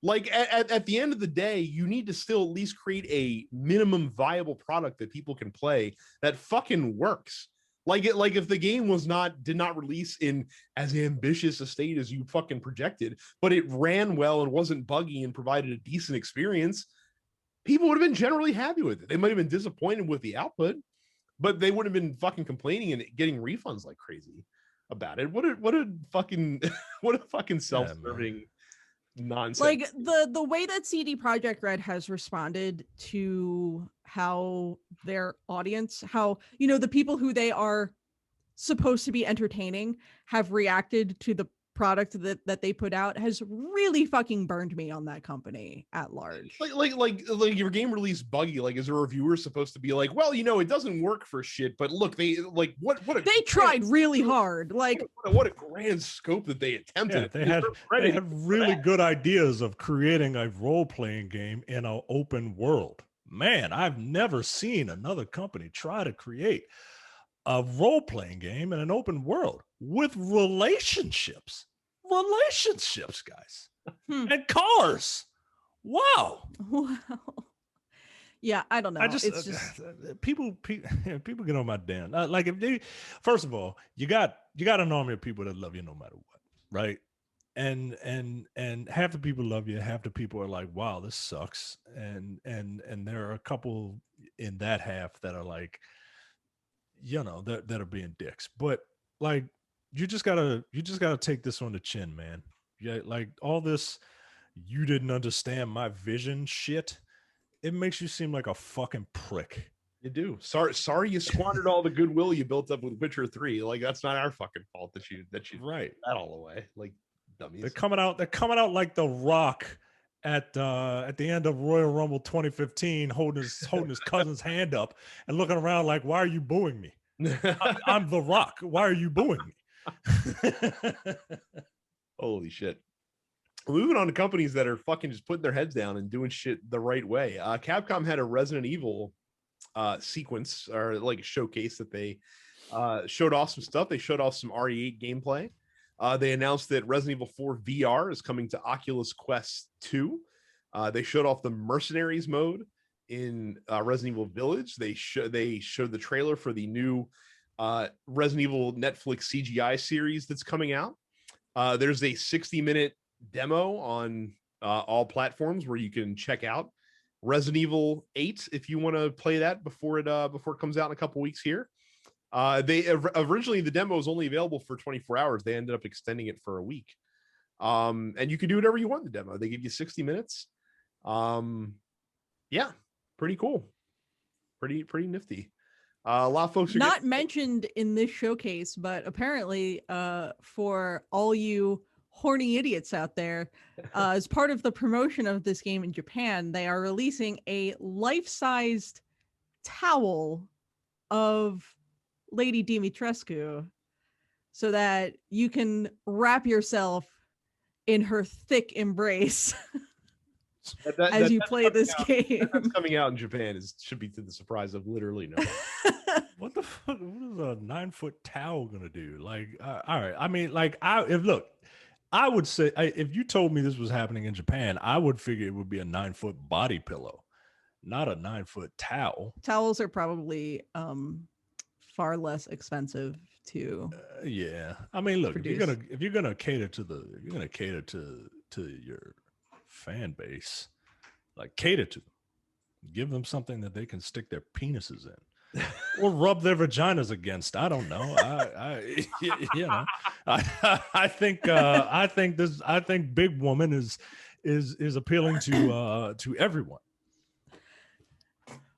Like, at the end of the day, you need to still at least create a minimum viable product that people can play that fucking works. Like if the game did not release in as ambitious a state as you fucking projected, but it ran well and wasn't buggy and provided a decent experience, people would have been generally happy with it. They might have been disappointed with the output, but they would have been fucking complaining and getting refunds like crazy about it. What a fucking self-serving nonsense. Like, the way that CD Projekt Red has responded to how their audience, how, the people who they are supposed to be entertaining have reacted to the product that they put out has really fucking burned me on that company at large. Like your game release buggy. Like, is a reviewer supposed to be like, well, it doesn't work for shit, but look, they like what they tried really hard. Like, what a grand scope that they attempted. Yeah, they had really good ideas of creating a role-playing game in an open world. Man, I've never seen another company try to create a role-playing game in an open world with relationships, guys, and cars. Wow. Yeah, I don't know. It's just people get on my damn. Like, if they, first of all, you got an army of people that love you no matter what, right? And half the people love you, half the people are like, wow, this sucks, and there are a couple in that half that are like, that are being dicks. But like, you just gotta take this on the chin, man. Yeah, like all this, you didn't understand my vision shit. It makes you seem like a fucking prick. You do. Sorry you squandered all the goodwill you built up with Witcher 3. Like, that's not our fucking fault that you right that all away. Like, dummies. They're coming out like The Rock at the end of Royal Rumble 2015, holding his cousin's hand up and looking around like, why are you booing me? I'm The Rock. Why are you booing me? Holy shit. Moving on to companies that are fucking just putting their heads down and doing shit the right way. Capcom had a Resident Evil sequence, or like a showcase, that they showed off some stuff. They showed off some RE8 gameplay. They announced that Resident Evil 4 VR is coming to Oculus Quest 2. They showed off the Mercenaries mode in Resident Evil Village. They showed the trailer for the new Resident Evil Netflix CGI series that's coming out. There's a 60-minute demo on all platforms where you can check out Resident Evil 8 if you want to play that before it comes out in a couple weeks here. They originally, the demo was only available for 24 hours. They ended up extending it for a week. And you can do whatever you want in the demo. They give you 60 minutes. Yeah, pretty cool. Pretty nifty. A lot of folks are not mentioned in this showcase, but apparently for all you horny idiots out there, as part of the promotion of this game in Japan, they are releasing a life-sized towel of Lady Dimitrescu so that you can wrap yourself in her thick embrace as you play this game. That's coming out in Japan should be to the surprise of literally no one. What the fuck? What is a 9-foot towel gonna do? Like, all right. I mean, like, I would say, if you told me this was happening in Japan, I would figure it would be a 9-foot body pillow, not a 9-foot towel. Towels are probably far less expensive to yeah. I mean, look, produce. if you're gonna cater to your fan base, like, cater to them, give them something that they can stick their penises in. Or rub their vaginas against. I don't know. I think Big Woman is appealing to everyone.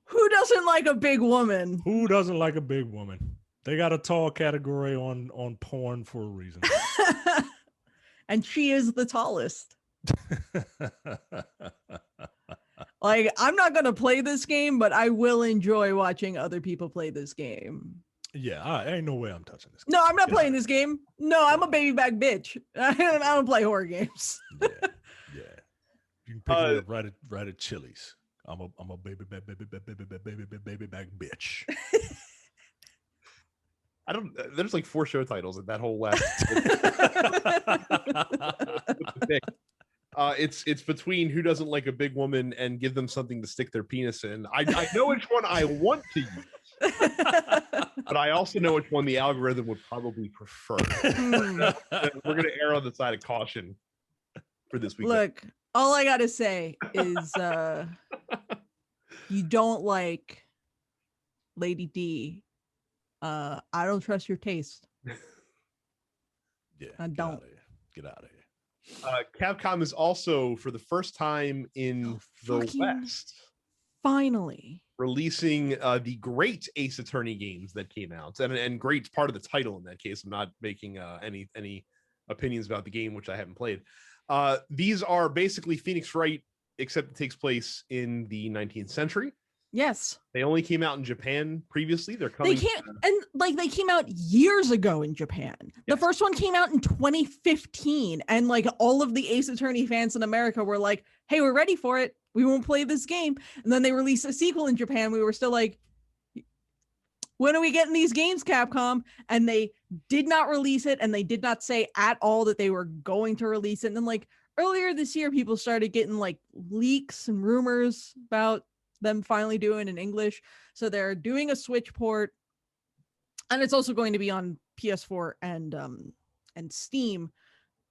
Who doesn't like a big woman? Who doesn't like a big woman? They got a tall category on porn for a reason. And she is the tallest. Like, I'm not going to play this game, but I will enjoy watching other people play this game. Yeah, I ain't no way I'm touching this game. No, I'm not playing this game. No, I'm a baby back bitch. I don't play horror games. Yeah. You can pick me up right at Chili's. I'm a baby back bitch. There's like 4 show titles in that whole last. It's between who doesn't like a big woman and give them something to stick their penis in. I know which one I want to use, but I also know which one the algorithm would probably prefer. We're going to err on the side of caution for this week. Look, all I got to say is you don't like Lady D. I don't trust your taste. Yeah, I don't. Get out of here. Capcom is also, for the first time in the West, finally releasing the great Ace Attorney games that came out, and great's part of the title in that case. I'm not making any opinions about the game, which I haven't played. These are basically Phoenix Wright, except it takes place in the 19th century. Yes. They only came out in Japan previously. They're coming. They came out years ago in Japan. Yes. The first one came out in 2015, and like all of the Ace Attorney fans in America were like, "Hey, we're ready for it. We won't play this game." And then they released a sequel in Japan. We were still like, "When are we getting these games, Capcom?" And they did not release it, and they did not say at all that they were going to release it. And then like earlier this year, people started getting like leaks and rumors about them finally doing in English. So they're doing a Switch port, and it's also going to be on PS4 and Steam.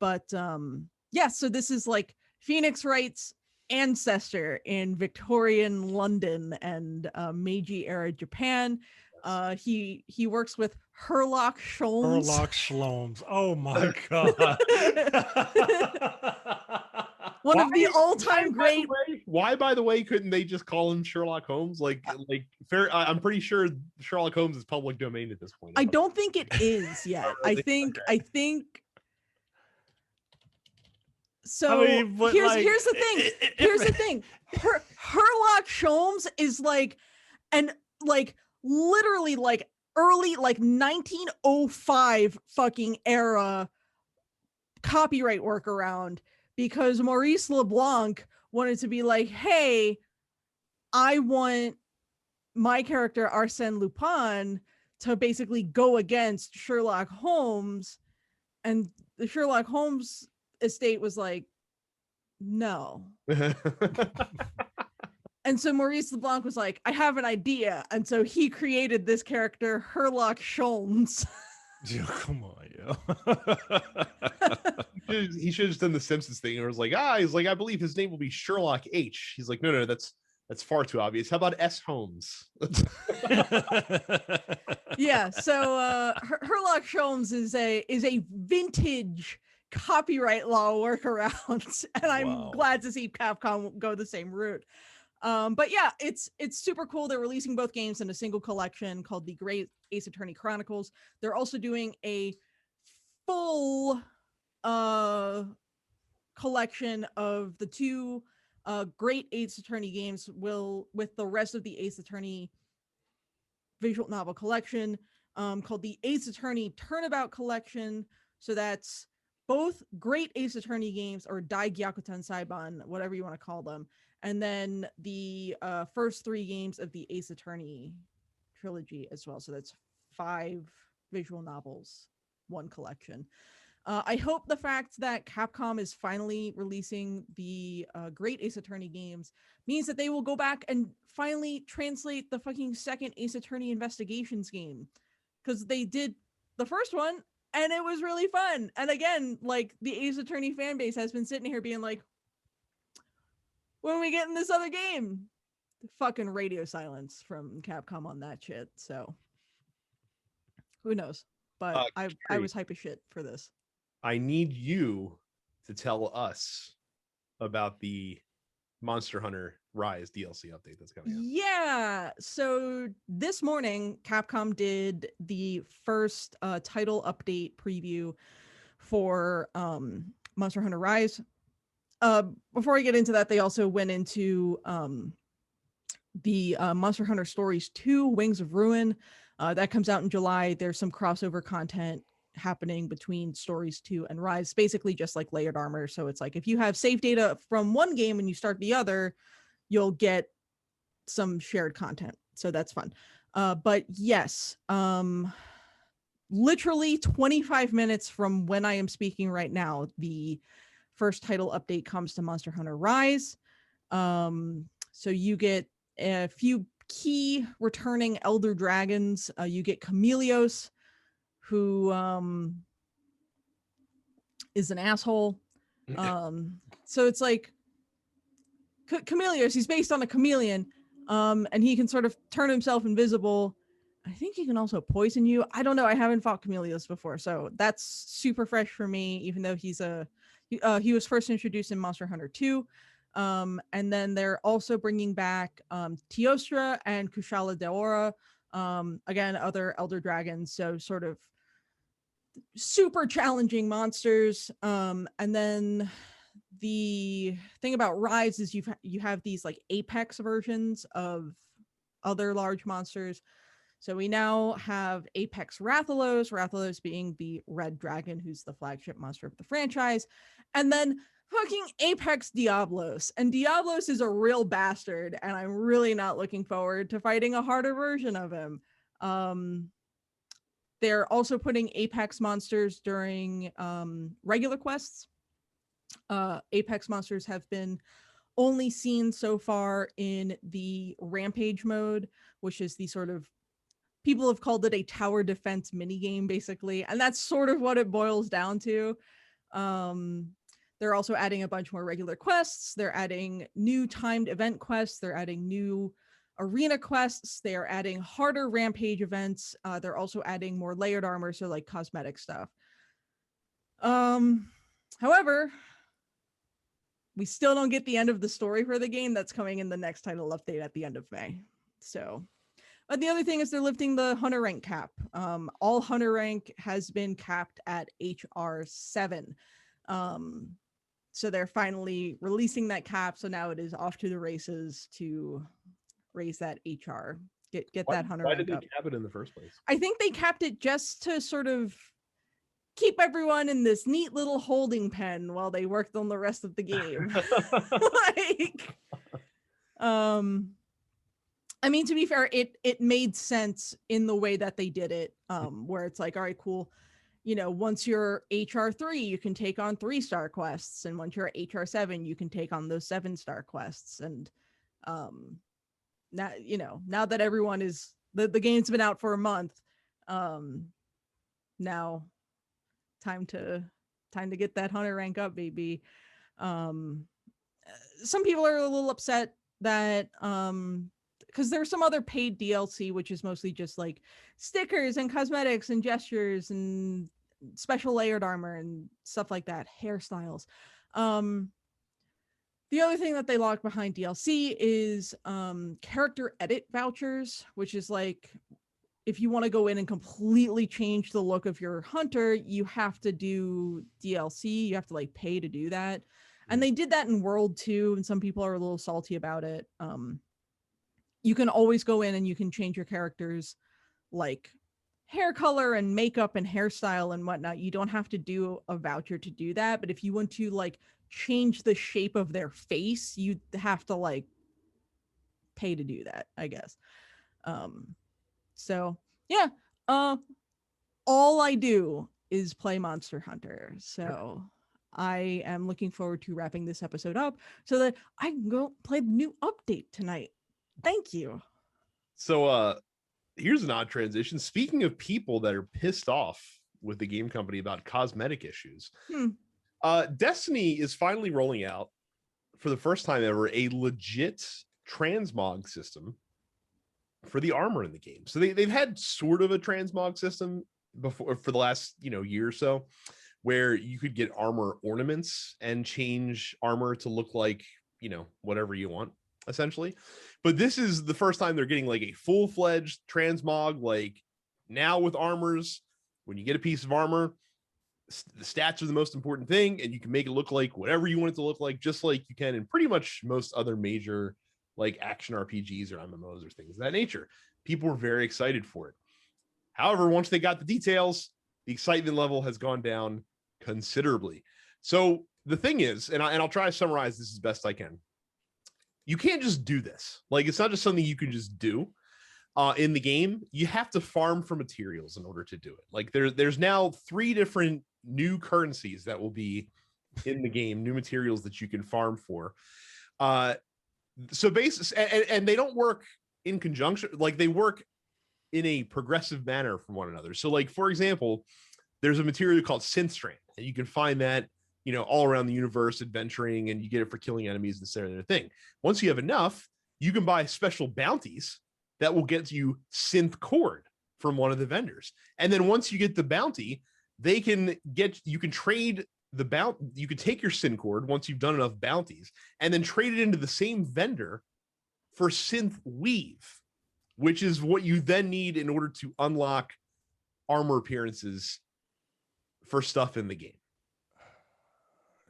But yeah, so this is like Phoenix Wright's ancestor in Victorian London and Meiji era Japan. He works with Herlock Sholmes. Herlock Sholmes. Oh my god. One of the all-time great. Why, by the way, couldn't they just call him Sherlock Holmes? Like fair. I'm pretty sure Sherlock Holmes is public domain at this point. I don't think it is yet. I think. So I mean, here's the thing. Here's the thing. Herlock Sholmes is like, and like literally like early like 1905 fucking era copyright workaround. Because Maurice LeBlanc wanted to be like, hey, I want my character Arsène Lupin to basically go against Sherlock Holmes. And the Sherlock Holmes estate was like, no. And so Maurice LeBlanc was like, I have an idea. And so he created this character, Herlock Sholmes. Come on, yo. He should have just done the Simpsons thing. Or was like, he's like, I believe his name will be Sherlock H. He's like, no, that's far too obvious. How about S. Holmes? Yeah. So Herlock Sholmes is a vintage copyright law workaround, and I'm glad to see Capcom go the same route. But yeah, it's super cool. They're releasing both games in a single collection called the Great Ace Attorney Chronicles. They're also doing a full collection of the two Great Ace Attorney games with the rest of the Ace Attorney visual novel collection called the Ace Attorney Turnabout Collection. So that's both Great Ace Attorney games, or Dai Gyakuten Saiban, whatever you want to call them. And then the first three games of the Ace Attorney trilogy as well. So that's 5 visual novels, 1 collection. I hope the fact that Capcom is finally releasing the Great Ace Attorney games means that they will go back and finally translate the fucking second Ace Attorney Investigations game. Because they did the first one, and it was really fun. And again, like, the Ace Attorney fan base has been sitting here being like, when are we getting this other game? Fucking radio silence from Capcom on that shit. So who knows? But I was hype as shit for this. I need you to tell us about the Monster Hunter Rise DLC update that's coming out. Yeah. So this morning, Capcom did the first title update preview for Monster Hunter Rise. Before I get into that, they also went into the Monster Hunter Stories 2 Wings of Ruin. That comes out in July. There's some crossover content happening between Stories 2 and Rise, basically just like layered armor. So it's like if you have save data from one game and you start the other, you'll get some shared content. So that's fun. But yes, literally 25 minutes from when I am speaking right now, the first title update comes to Monster Hunter Rise. So you get a few key returning Elder Dragons. You get Chameleos, who is an asshole. So it's like Chameleos, he's based on a chameleon, and he can sort of turn himself invisible. I think he can also poison you. I don't know. I haven't fought Chameleos before, so that's super fresh for me, even though he was first introduced in Monster Hunter 2. And then they're also bringing back Teostra and Kushala Daora. Again, other Elder Dragons. So sort of super challenging monsters. And then the thing about Rise is you have these like apex versions of other large monsters. So we now have Apex Rathalos being the red dragon, who's the flagship monster of the franchise. And then fucking Apex Diablos. And Diablos is a real bastard, and I'm really not looking forward to fighting a harder version of him. They're also putting Apex monsters during regular quests. Apex monsters have been only seen so far in the Rampage mode, which is the sort of, people have called it a tower defense minigame, basically. And that's sort of what it boils down to. They're also adding a bunch more regular quests. They're adding new timed event quests. They're adding new arena quests. They are adding harder Rampage events. They're also adding more layered armor, so like cosmetic stuff. However, we still don't get the end of the story for the game. That's coming in the next title update at the end of May. So, but the other thing is they're lifting the hunter rank cap. All hunter rank has been capped at HR 7. So they're finally releasing that cap. So now it is off to the races to raise that HR, get that hunter rank up. Why did they cap it in the first place? I think they capped it just to sort of keep everyone in this neat little holding pen while they worked on the rest of the game. Like, I mean, to be fair, it made sense in the way that they did it, where it's like, all right, cool. You know, once you're HR 3, you can take on 3-star quests. And once you're HR 7, you can take on those 7-star quests. And now, you know, now that everyone is, the game's been out for a month, now time to get that hunter rank up, baby. Some people are a little upset that because there's some other paid DLC, which is mostly just like stickers and cosmetics and gestures and special layered armor and stuff like that, hairstyles. The other thing that they lock behind DLC is character edit vouchers, which is like, if you want to go in and completely change the look of your hunter, you have to do DLC. You have to like pay to do that. And they did that in World 2, and some people are a little salty about it. You can always go in and you can change your character's like hair color and makeup and hairstyle and whatnot. You don't have to do a voucher to do that. But if you want to like change the shape of their face, you have to like pay to do that, I guess. So yeah, all I do is play Monster Hunter. So I am looking forward to wrapping this episode up so that I can go play the new update tonight. Thank you. So here's an odd transition. Speaking of people that are pissed off with the game company about cosmetic issues, Destiny is finally rolling out, for the first time ever, a legit transmog system for the armor in the game. So they've had sort of a transmog system before for the last year or so, where you could get armor ornaments and change armor to look like whatever you want, essentially. But this is the first time they're getting like a full-fledged transmog, like now with armors. When you get a piece of armor, the stats are the most important thing, and you can make it look like whatever you want it to look like, just like you can in pretty much most other major like action RPGs or MMOs or things of that nature. People were very excited for it. However, once they got the details, the excitement level has gone down considerably. So the thing is, and I'll try to summarize this as best I can. You can't just do this. Like, it's not just something you can just do in the game. You have to farm for materials in order to do it. Like there's now 3 different new currencies that will be in the game, new materials that you can farm for. So basically, and they don't work in conjunction, like they work in a progressive manner from one another. So like, for example, there's a material called synth strand, and you can find that all around the universe adventuring, and you get it for killing enemies and this and that thing. Once you have enough, you can buy special bounties that will get you synth cord from one of the vendors. And then once you get the bounty, you can trade the bounty. You can take your synth cord once you've done enough bounties and then trade it into the same vendor for synth weave, which is what you then need in order to unlock armor appearances for stuff in the game.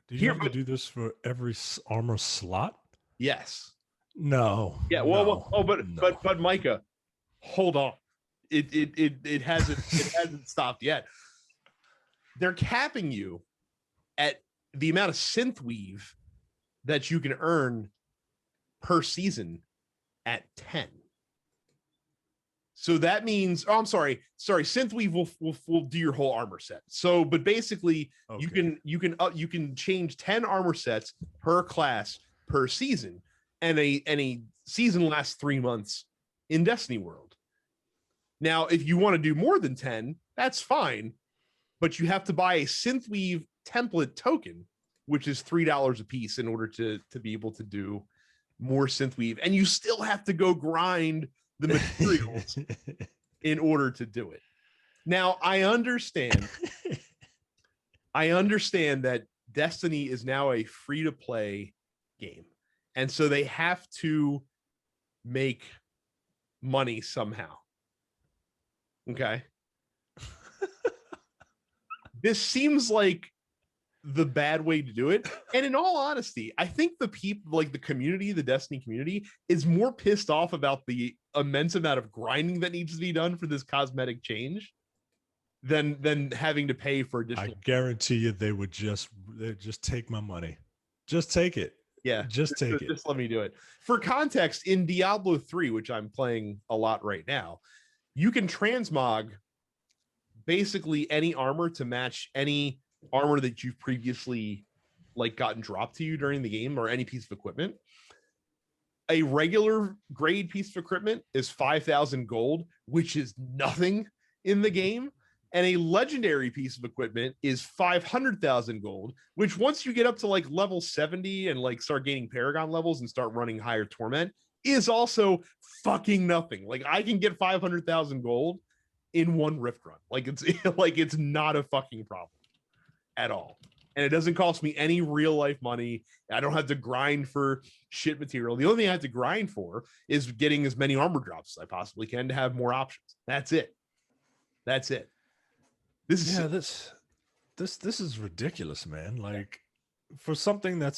Do you have to do this for every armor slot? Yes. No. Yeah. Well. Oh, but Micah, hold on. It hasn't stopped yet. They're capping you at the amount of synth weave that you can earn per season at 10. So that means, synth weave will do your whole armor set. So, but basically, okay, you can change 10 armor sets per class per season, and a season lasts 3 months in Destiny World. Now, if you want to do more than 10, that's fine, but you have to buy a synthweave template token, which is $3 a piece, in order to be able to do more synthweave, and you still have to go grind the materials in order to do it. Now, I understand that Destiny is now a free-to-play game, and so they have to make money somehow. Okay. This seems like the bad way to do it. And in all honesty, I think the people, like the community, the Destiny community, is more pissed off about the immense amount of grinding that needs to be done for this cosmetic change than having to pay for additional. I guarantee you they'd just take my money. Just take it. Yeah, just take it. Just let me do it. For context, in Diablo 3, which I'm playing a lot right now, you can transmog basically any armor to match any armor that you've previously like gotten dropped to you during the game, or any piece of equipment. A regular grade piece of equipment is 5,000 gold, which is nothing in the game. And a legendary piece of equipment is 500,000 gold, which once you get up to like level 70 and like start gaining Paragon levels and start running higher Torment, is also fucking nothing. Like I can get 500,000 gold in one Rift run. Like it's not a fucking problem at all. And it doesn't cost me any real life money. I don't have to grind for shit material. The only thing I have to grind for is getting as many armor drops as I possibly can to have more options. That's it. This is ridiculous, man. Like for something that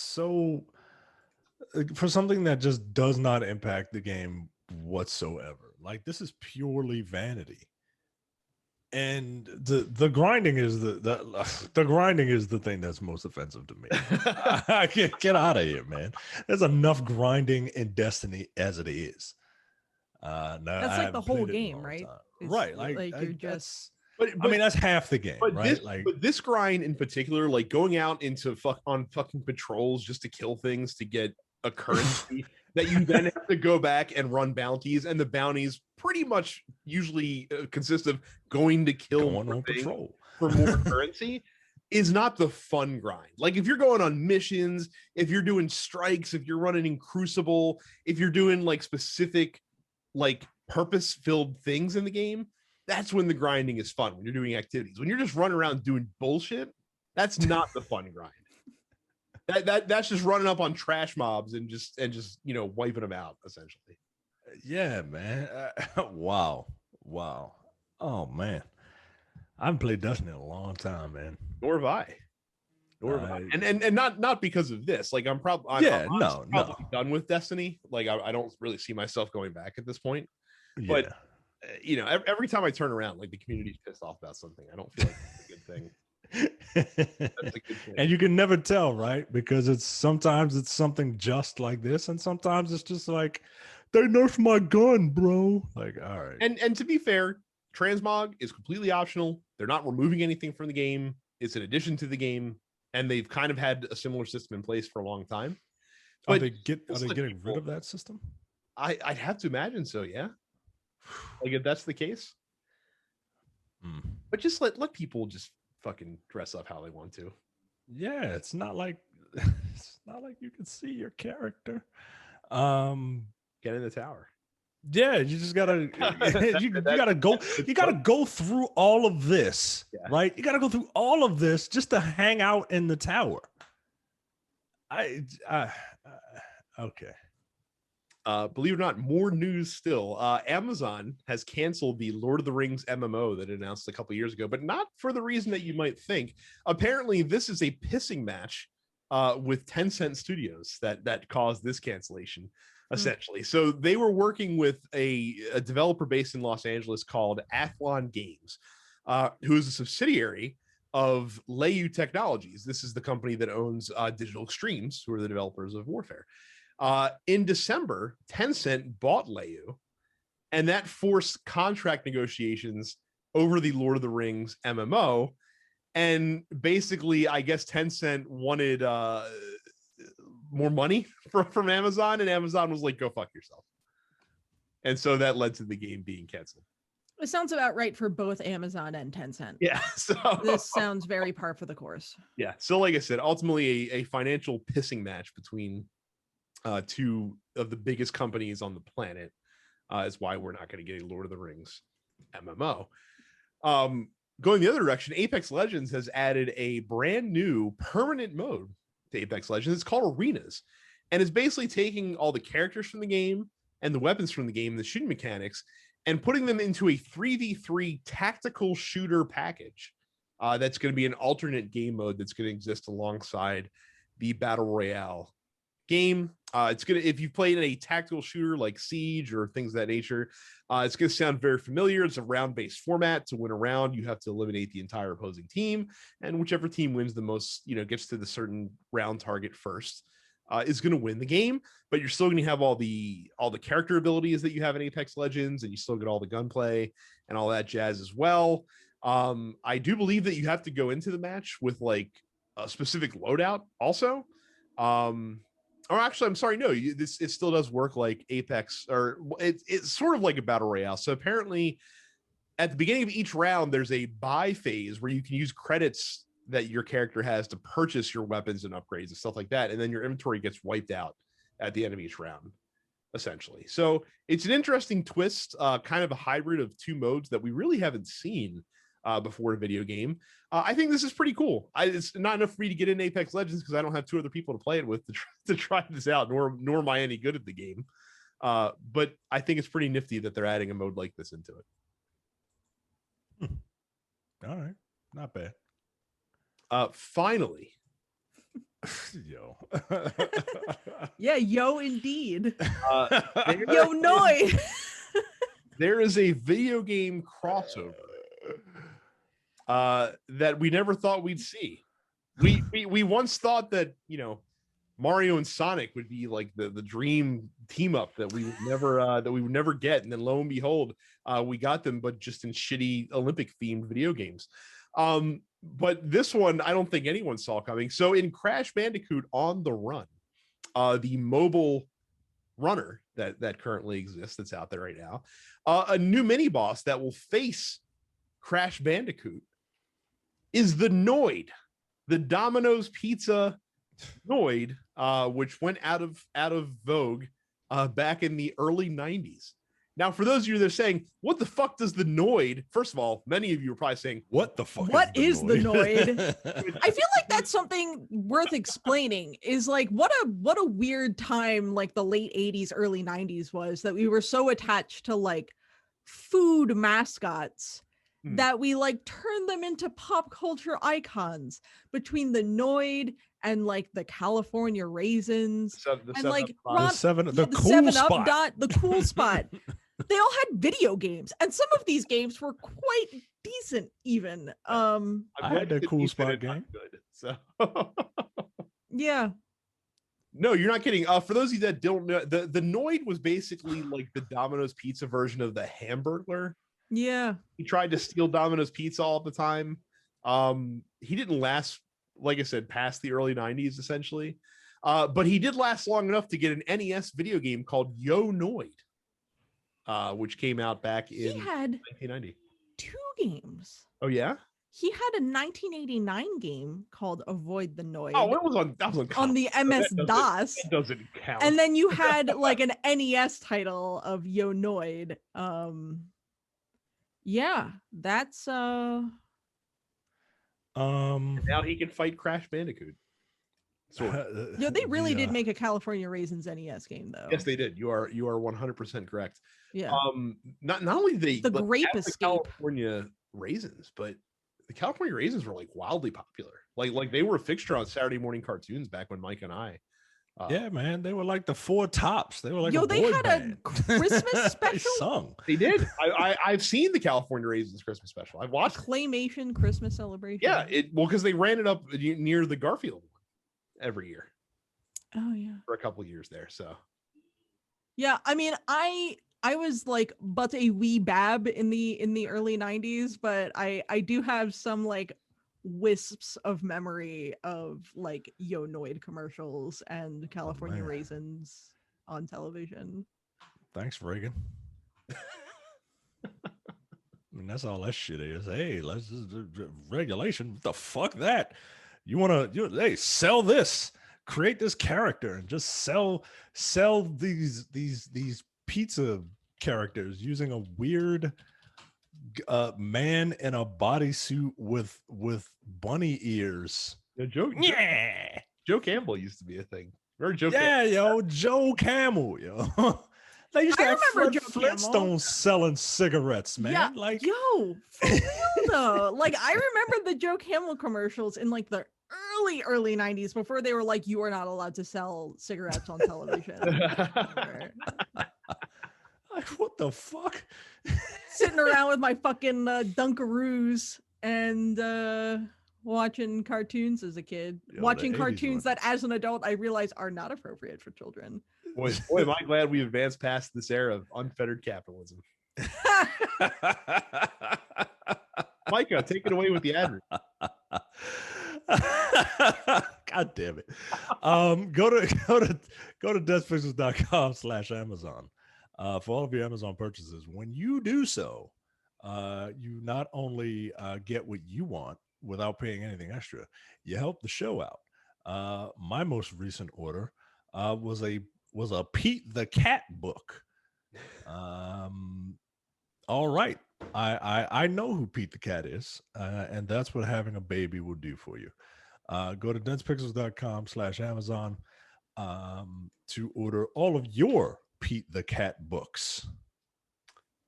just does not impact the game whatsoever. Like this is purely vanity. And the grinding is the grinding is the thing that's most offensive to me. I can't get out of here, man. There's enough grinding in Destiny as it is. That's like the whole game, right? Right, like you're just. But I mean, that's half the game, right? But this grind in particular, like going out into fucking patrols just to kill things to get a currency that you then have to go back and run bounties, and the bounties pretty much usually consist of going to kill more patrol for more currency, is not the fun grind. Like if you're going on missions, if you're doing strikes, if you're running in Crucible, if you're doing like specific like purpose-filled things in the game, that's when the grinding is fun, when you're doing activities. When you're just running around doing bullshit, that's not the fun grind. That's just running up on trash mobs and just wiping them out essentially. Yeah, man. Wow. Oh man, I haven't played Destiny in a long time, man. Nor have I. And not because of this. Like I'm probably done with Destiny. Like I don't really see myself going back at this point. Yeah. But every time I turn around, like the community's pissed off about something. I don't feel like that's a good thing. That's a good thing. And you can never tell, right? Because sometimes it's something just like this, and sometimes it's just like they nerfed my gun, bro. Like, all right. And to be fair, transmog is completely optional. They're not removing anything from the game. It's an addition to the game, and they've kind of had a similar system in place for a long time. But are they getting rid of that system? I'd have to imagine so, yeah. Like if that's the case. But just let people just fucking dress up how they want to. Yeah, it's not like you can see your character. Get in the tower. Yeah, you just gotta you gotta go through all of this, right? You gotta go through all of this just to hang out in the tower. Okay. believe it or not, more news still. Amazon has canceled the Lord of the Rings MMO that it announced a couple years ago, but not for the reason that you might think. Apparently, this is a pissing match with Tencent Studios that caused this cancellation, essentially. So they were working with a developer based in Los Angeles called Athlon Games, who is a subsidiary of Leiyu Technologies. This is the company that owns Digital Extremes, who are the developers of Warfare. In December, Tencent bought Leiyu, and that forced contract negotiations over the Lord of the Rings MMO. And basically, I guess Tencent wanted more money from Amazon, and Amazon was like, go fuck yourself. And so that led to the game being canceled. It sounds about right for both Amazon and Tencent. Yeah. So this sounds very par for the course. Yeah. So like I said, ultimately a financial pissing match between two of the biggest companies on the planet is why we're not going to get a Lord of the Rings MMO. Going the other direction, Apex Legends has added a brand new permanent mode to Apex Legends. It's called Arenas, and it's basically taking all the characters from the game and the weapons from the game, the shooting mechanics, and putting them into a 3v3 tactical shooter package. That's going to be an alternate game mode that's going to exist alongside the Battle Royale game. It's gonna, if you've played a tactical shooter like Siege or things of that nature, it's gonna sound very familiar. It's a round-based format. To win a round, you have to eliminate the entire opposing team, and whichever team wins the most, gets to the certain round target first, is gonna win the game. But you're still gonna have all the character abilities that you have in Apex Legends, and you still get all the gunplay and all that jazz as well. I do believe that you have to go into the match with like a specific loadout also. Or actually, I'm sorry, no, it still does work like Apex, or it's sort of like a battle royale. So apparently at the beginning of each round, there's a buy phase where you can use credits that your character has to purchase your weapons and upgrades and stuff like that. And then your inventory gets wiped out at the end of each round, essentially. So it's an interesting twist, kind of a hybrid of two modes that we really haven't seen before a video game. I think this is pretty cool. It's not enough for me to get in Apex Legends because I don't have two other people to play it with to try this out, nor am I any good at the game. But I think it's pretty nifty that they're adding a mode like this into it. All right, not bad. Finally, yo, yeah, yo, indeed, yo, Noid. There is a video game crossover that we never thought we'd see. We once thought that Mario and Sonic would be like the dream team up that we would never get, and then lo and behold, we got them, but just in shitty Olympic themed video games. But this one I don't think anyone saw coming. So in Crash Bandicoot On the Run, the mobile runner that currently exists, that's out there right now, a new mini boss that will face Crash Bandicoot is the Noid, the Domino's Pizza Noid, which went out of vogue back in the early 90s. Now, for those of you that are saying, what the fuck does the Noid? First of all, many of you are probably saying, what the fuck? What is the Noid? I feel like that's something worth explaining. Is like what a weird time like the late 80s, early 90s was, that we were so attached to like food mascots that we like turned them into pop culture icons, between the Noid and like the California Raisins the and like the cool 7-Up spot. the cool spot. They all had video games, and some of these games were quite decent even. I had that cool spot game. Good, so yeah. No, you're not kidding. For those of you that don't know, the Noid was basically like the Domino's Pizza version of the Hamburglar. Yeah. He tried to steal Domino's Pizza all the time. He didn't last, like I said, past the early 90s, essentially. But he did last long enough to get an NES video game called Yo Noid, which came out back in 1990. 2 games. Oh, yeah? He had a 1989 game called Avoid the Noid. Oh, it was on the MS-DOS. That doesn't count. And then you had like an NES title of Yo Noid. Yeah, that's now he can fight Crash Bandicoot. Sort of. Yeah, they really did make a California Raisins NES game, though. Yes, they did. You are 100% correct. Yeah. Not only they the Grape the Escape California Raisins, but the California Raisins were like wildly popular. Like they were a fixture on Saturday morning cartoons back when Mike and I. Yeah, man, they were like the Four Tops. They were like they had band. a Christmas special. They sung. They did. I've seen the California Raisins Christmas special. I've watched Claymation Christmas celebration. Yeah, because they ran it up near the Garfield one every year. Oh yeah, for a couple of years there. So yeah, I mean, I was like but a wee bab in the early 90s, but I do have some like wisps of memory of like Noid commercials and California Raisins on television. Thanks, Reagan. I mean, that's all that shit is. Hey, let's just regulation. What the fuck that? You want to? Hey, sell this. Create this character and just sell these pizza characters using a weird man in a bodysuit with bunny ears. Joe Campbell used to be a thing. Remember Joe? Joe Camel, yo. They used to have Flintstones selling cigarettes, man. Yeah, like for real though. Like I remember the Joe Camel commercials in like the early 90s before they were like, you are not allowed to sell cigarettes on television. Like, what the fuck? Sitting around with my fucking Dunkaroos and watching cartoons as a kid. Watching cartoons that as an adult I realize are not appropriate for children. Boy, am I glad we've advanced past this era of unfettered capitalism. Micah, take it away with the ad. God damn it. Go to deathpixels.com/Amazon for all of your Amazon purchases. When you do so, you not only get what you want without paying anything extra, you help the show out. My most recent order was a Pete the Cat book. All right. I know who Pete the Cat is, and that's what having a baby will do for you. Go to densepixels.com/Amazon to order all of your Pete the Cat books.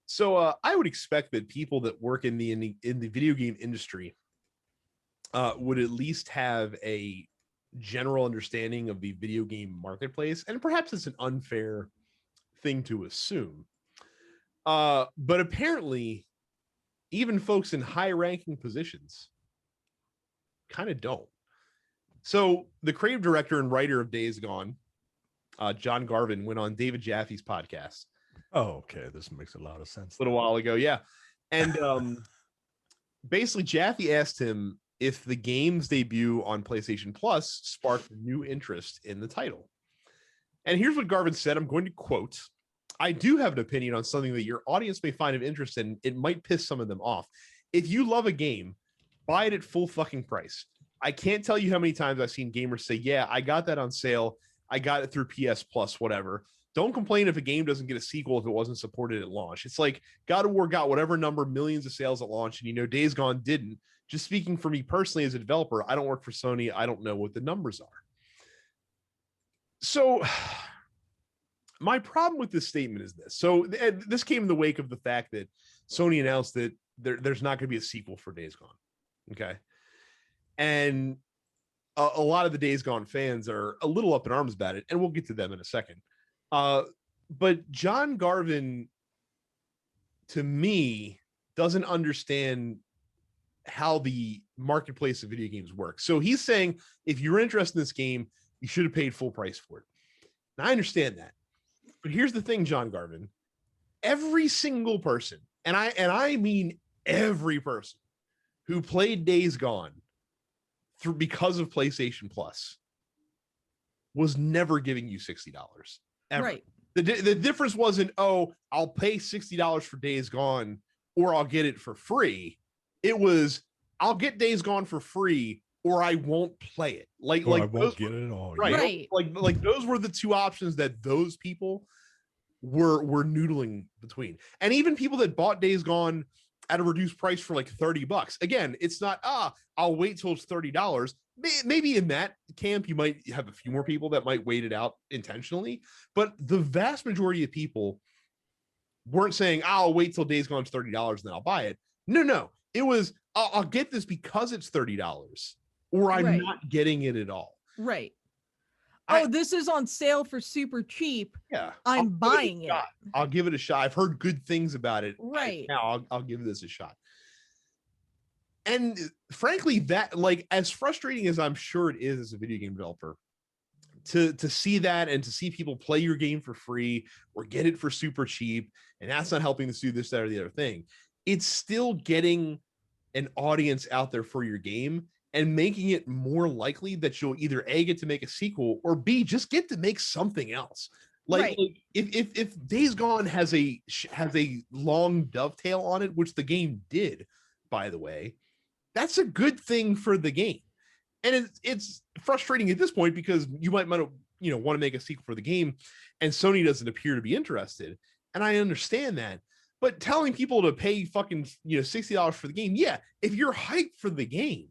So I would expect that people that work in the video game industry would at least have a general understanding of the video game marketplace, and perhaps it's an unfair thing to assume. But apparently, even folks in high-ranking positions kind of don't. So the creative director and writer of Days Gone, John Garvin, went on David Jaffe's podcast. Oh, okay. This makes a lot of sense. A little while ago, yeah. And basically, Jaffe asked him if the game's debut on PlayStation Plus sparked new interest in the title. And here's what Garvin said. I'm going to quote, "I do have an opinion on something that your audience may find of interest in. It might piss some of them off. If you love a game, buy it at full fucking price. I can't tell you how many times I've seen gamers say, yeah, I got that on sale. I got it through PS Plus, whatever. Don't complain if a game doesn't get a sequel if it wasn't supported at launch. It's like God of War got whatever number, millions of sales at launch, and Days Gone didn't. Just speaking for me personally as a developer, I don't work for Sony. I don't know what the numbers are." So my problem with this statement is this. So this came in the wake of the fact that Sony announced that there's not going to be a sequel for Days Gone. Okay. And a lot of the Days Gone fans are a little up in arms about it, and we'll get to them in a second. But John Garvin, to me, doesn't understand how the marketplace of video games works. So he's saying, if you're interested in this game, you should have paid full price for it. And I understand that. But here's the thing, John Garvin. Every single person, and I mean every person who played Days Gone because of PlayStation Plus was never giving you $60 ever. Right. The difference wasn't, oh, I'll pay $60 for Days Gone or I'll get it for free. It was, I'll get Days Gone for free or I won't play it. Like I won't get it at all. Right. Like those were the two options that those people were noodling between. And even people that bought Days Gone at a reduced price for like $30. Again, it's not, I'll wait till it's $30. maybe in that camp you might have a few more people that might wait it out intentionally, but the vast majority of people weren't saying, I'll wait till Days Gone's $30 and then I'll buy it. No, it was, I'll get this because it's $30, or I'm Right. not getting it at all. Right. I- Oh, this is on sale for super cheap. Yeah, I'm buying it. I'll give it a shot. I've heard good things about it. Right. Now I'll give this a shot. And frankly, that, like, as frustrating as I'm sure it is as a video game developer, to see that and to see people play your game for free or get it for super cheap, and that's not helping to do this, that, or the other thing, it's still getting an audience out there for your game and making it more likely that you'll either A, get to make a sequel, or B, just get to make something else. Like, Right. if Days Gone has a long dovetail on it, which the game did, by the way, that's a good thing for the game. And it's frustrating at this point because you might want to make a sequel for the game, and Sony doesn't appear to be interested. And I understand that. But telling people to pay fucking $60 for the game, yeah, if you're hyped for the game,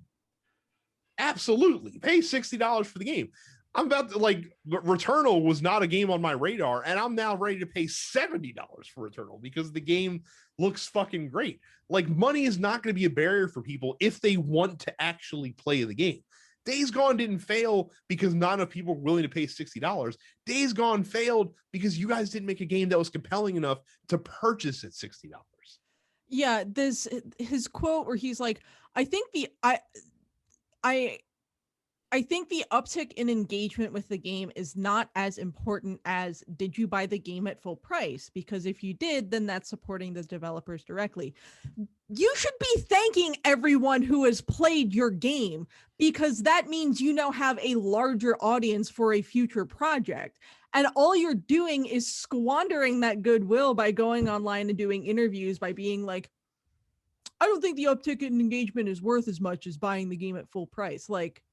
absolutely pay $60 for the game. I'm about to, like, Returnal was not a game on my radar, and I'm now ready to pay $70 for Returnal because the game looks fucking great. Like, money is not going to be a barrier for people if they want to actually play the game. Days Gone didn't fail because not enough people were willing to pay $60. Days Gone failed because you guys didn't make a game that was compelling enough to purchase at $60. Yeah, his quote where he's like, I think the uptick in engagement with the game is not as important as did you buy the game at full price? Because if you did, then that's supporting the developers directly. You should be thanking everyone who has played your game, because that means you now have a larger audience for a future project. And all you're doing is squandering that goodwill by going online and doing interviews by being like, I don't think the uptick in engagement is worth as much as buying the game at full price. Like,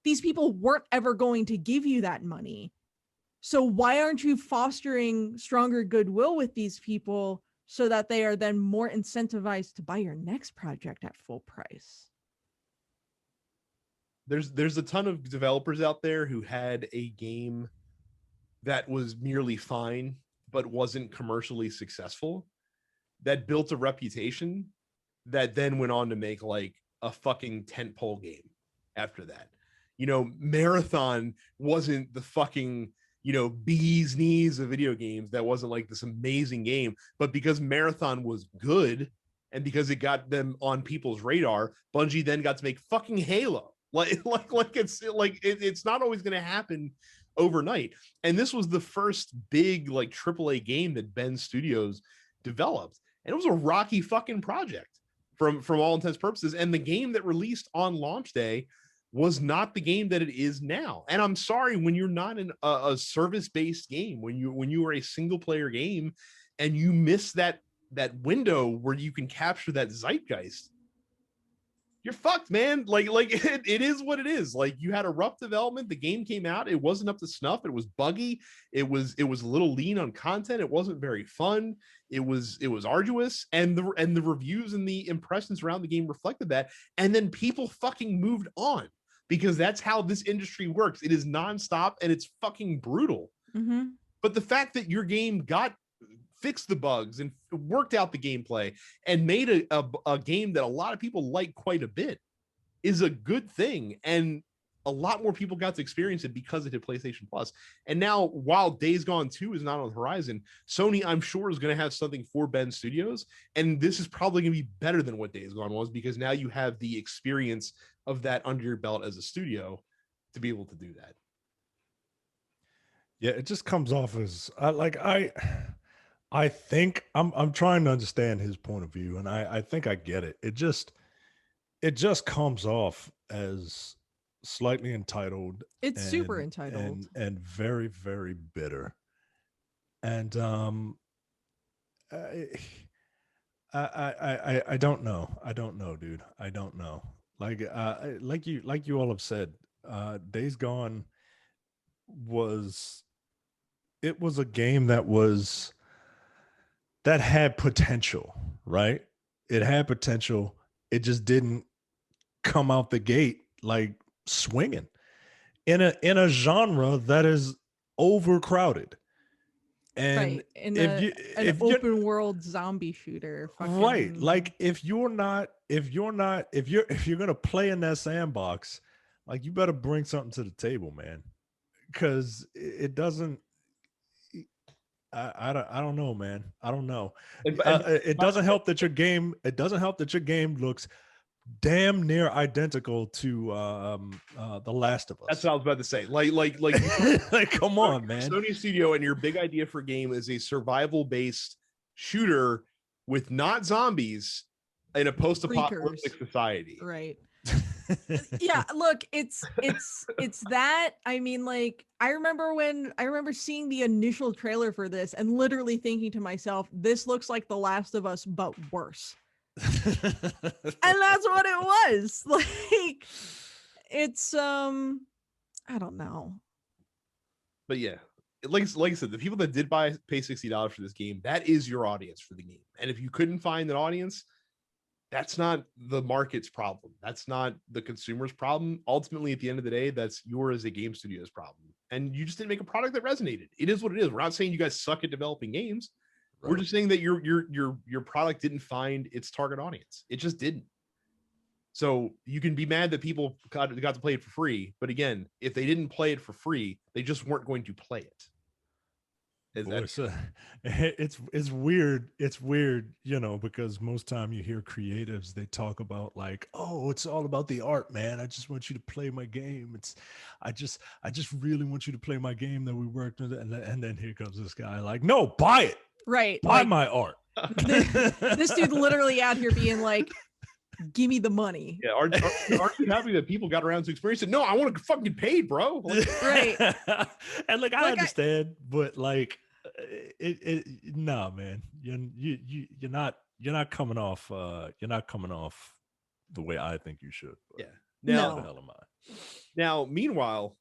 these people weren't ever going to give you that money. So why aren't you fostering stronger goodwill with these people so that they are then more incentivized to buy your next project at full price? There's a ton of developers out there who had a game that was merely fine, but wasn't commercially successful, that built a reputation that then went on to make like a fucking tentpole game after that. Marathon wasn't the fucking, bee's knees of video games. That wasn't like this amazing game, but because Marathon was good and because it got them on people's radar, Bungie then got to make fucking Halo. It's not always going to happen overnight. And this was the first big like AAA game that Ben Studios developed, and it was a rocky fucking project from all intents and purposes. And the game that released on launch day was not the game that it is now. And I'm sorry, when you're not in a service-based game, when you are a single player game and you miss that window where you can capture that zeitgeist, you're fucked, man. Like it is what it is. Like, you had a rough development. The game came out, it wasn't up to snuff. It was buggy. It was a little lean on content. It wasn't very fun. It was arduous, and the reviews and the impressions around the game reflected that. And then people fucking moved on, because that's how this industry works. It is nonstop and it's fucking brutal. Mm-hmm. But the fact that your game fixed the bugs and worked out the gameplay and made a game that a lot of people like quite a bit is a good thing. And a lot more people got to experience it because it hit PlayStation Plus. And now, while Days Gone 2 is not on the horizon, Sony, I'm sure, is going to have something for Ben Studios. And this is probably going to be better than what Days Gone was, because now you have the experience of that under your belt as a studio to be able to do that. Yeah, it just comes off as I think I'm trying to understand his point of view, and I think I get it. It just comes off as slightly entitled. It's super entitled and very, very bitter. And I don't know. I don't know, dude. I don't know. Like you all have said, Days Gone was a game that had potential, right? It had potential. It just didn't come out the gate like swinging in a genre that is overcrowded. And right. In if an open world zombie shooter. right, Fucking... like if you're gonna play in that sandbox, like you better bring something to the table, man, because it doesn't. I don't know, man. I don't know. It doesn't help that your game. It doesn't help that your game looks damn near identical to The Last of Us. That's what I was about to say. Like, like, come on, man. Sony Studio, and your big idea for game is a survival-based shooter with not zombies in a post-apocalyptic society. Right. Yeah, look, it's that. I mean, like, I remember seeing the initial trailer for this and literally thinking to myself, this looks like The Last of Us, but worse. And that's what it was. Like, it's I don't know. But yeah, like I said, the people that did pay $60 for this game, that is your audience for the game. And if you couldn't find an audience, that's not the market's problem. That's not the consumer's problem. Ultimately, at the end of the day, that's yours as a game studio's problem. And you just didn't make a product that resonated. It is what it is. We're not saying you guys suck at developing games. Right. We're just saying that your product didn't find its target audience. It just didn't. So you can be mad that people got to play it for free. But again, if they didn't play it for free, they just weren't going to play it. It's weird. It's weird, you know, because most time you hear creatives, they talk about like, oh, it's all about the art, man. I just want you to play my game. I just really want you to play my game that we worked on. And then here comes this guy like, no, buy it. Right. Buy my art. This dude literally out here being like, give me the money. Yeah, aren't you happy that people got around to experience it? No, I want to fucking get paid, bro. Like, right. And like I understand, but like nah, man. You're not coming off the way I think you should. Yeah. Now, the hell am I? Now, meanwhile,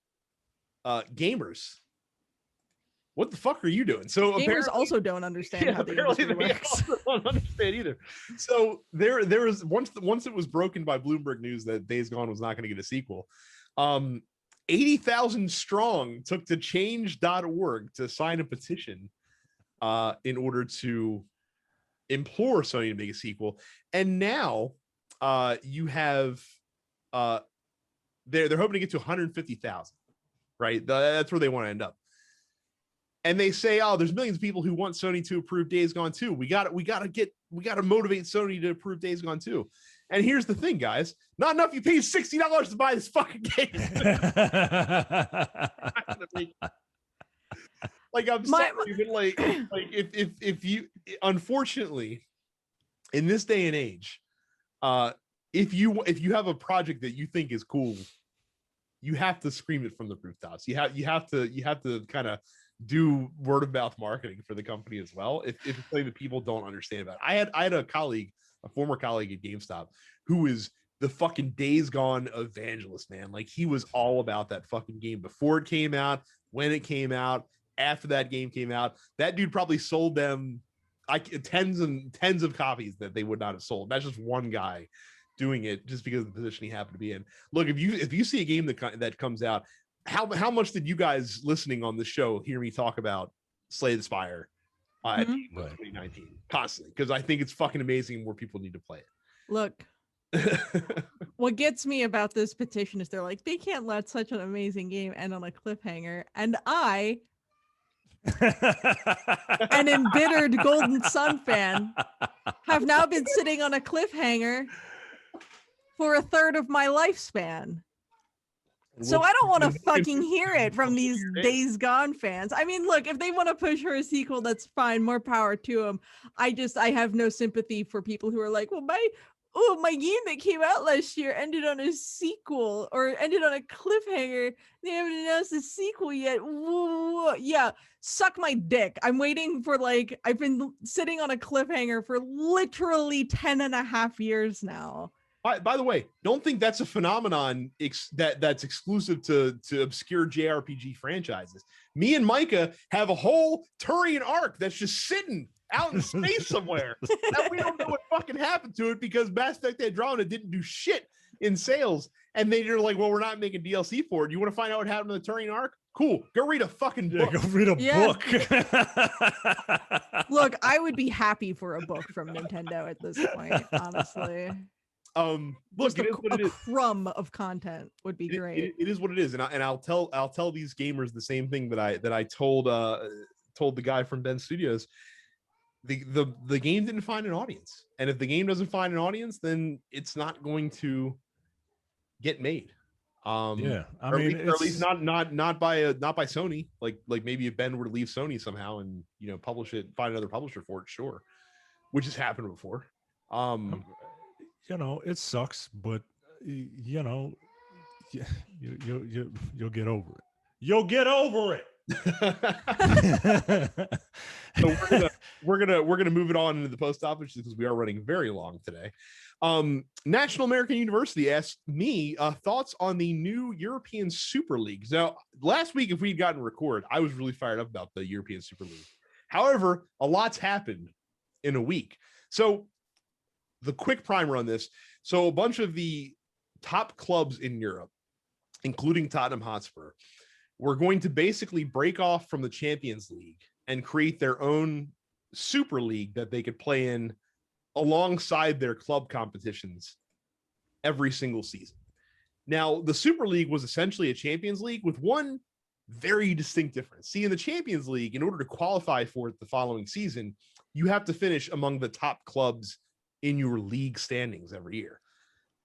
gamers, what the fuck are you doing? So gamers also don't understand how the industry works. Don't understand either. So there was once it was broken by Bloomberg News that Days Gone was not going to get a sequel. 80,000 strong took to change.org to sign a petition in order to implore Sony to make a sequel. And now you have they're hoping to get to 150,000, right? That's where they want to end up. And they say, oh, there's millions of people who want Sony to approve Days Gone 2. We got to motivate Sony to approve Days Gone 2. And here's the thing, guys. Not enough you paid $60 to buy this fucking game. Like, I'm sorry, but like if you, unfortunately, in this day and age, if you have a project that you think is cool, you have to scream it from the rooftops. You have to kind of do word of mouth marketing for the company as well. If it's something that people don't understand about it. I had a former colleague at GameStop who is the fucking Days Gone evangelist, man. Like, he was all about that fucking game before it came out, when it came out, after that game came out. That dude probably sold them tens and tens of copies that they would not have sold. That's just one guy doing it just because of the position he happened to be in. Look, if you see a game that comes out, how much did you guys listening on the show hear me talk about Slay the Spire at 2019 constantly? Because I think it's fucking amazing. More people need to play it. Look, what gets me about this petition is they're like, they can't let such an amazing game end on a cliffhanger. And I, an embittered Golden Sun fan, have now been sitting on a cliffhanger for a third of my lifespan. So I don't want to fucking hear it from these Days Gone fans. I mean, look, if they want to push for a sequel, that's fine. More power to them. I have no sympathy for people who are like, well, my game that came out last year ended on a sequel or ended on a cliffhanger. They haven't announced a sequel yet. Whoa. Yeah, suck my dick. I'm waiting for I've been sitting on a cliffhanger for literally 10 and a half years now. By the way, don't think that's a phenomenon that's exclusive to obscure JRPG franchises. Me and Micah have a whole Turian arc that's just sitting out in space somewhere. And we don't know what fucking happened to it because Mass Effect Andromeda didn't do shit in sales, and then you're like, well, we're not making DLC for it. You want to find out what happened in the Turing arc? Cool, go read a fucking book. Go read a book. Look, I would be happy for a book from Nintendo at this point, honestly. Look, a crumb of content would be great. It is what it is, and I'll tell these gamers the same thing that I told the guy from Ben Studios. The game didn't find an audience, and if the game doesn't find an audience, then it's not going to get made. Yeah, I or mean, at least not by Sony. Like maybe if Ben were to leave Sony somehow and publish it, find another publisher for it, sure, which has happened before. It sucks, but you'll get over it. You'll get over it. So we're gonna move it on into the post office because we are running very long today. National American University asked me thoughts on the new European Super League. Now, last week, if we'd gotten record, I was really fired up about the European Super League. However, a lot's happened in a week. So the quick primer on this. So a bunch of the top clubs in Europe, including Tottenham Hotspur, were going to basically break off from the Champions League and create their own Super League that they could play in alongside their club competitions every single season. Now, the Super League was essentially a Champions League with one very distinct difference. See, in the Champions League, in order to qualify for it the following season, you have to finish among the top clubs in your league standings every year.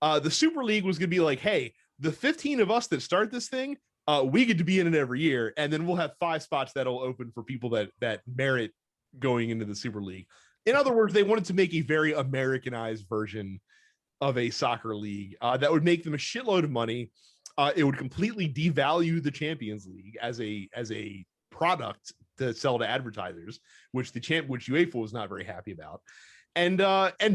The Super League was going to be like, hey, the 15 of us that start this thing, we get to be in it every year, and then we'll have 5 spots that'll open for people that merit going into the Super League. In other words, they wanted to make a very Americanized version of a soccer league that would make them a shitload of money. It would completely devalue the Champions League as a product to sell to advertisers, which UEFA was not very happy about. And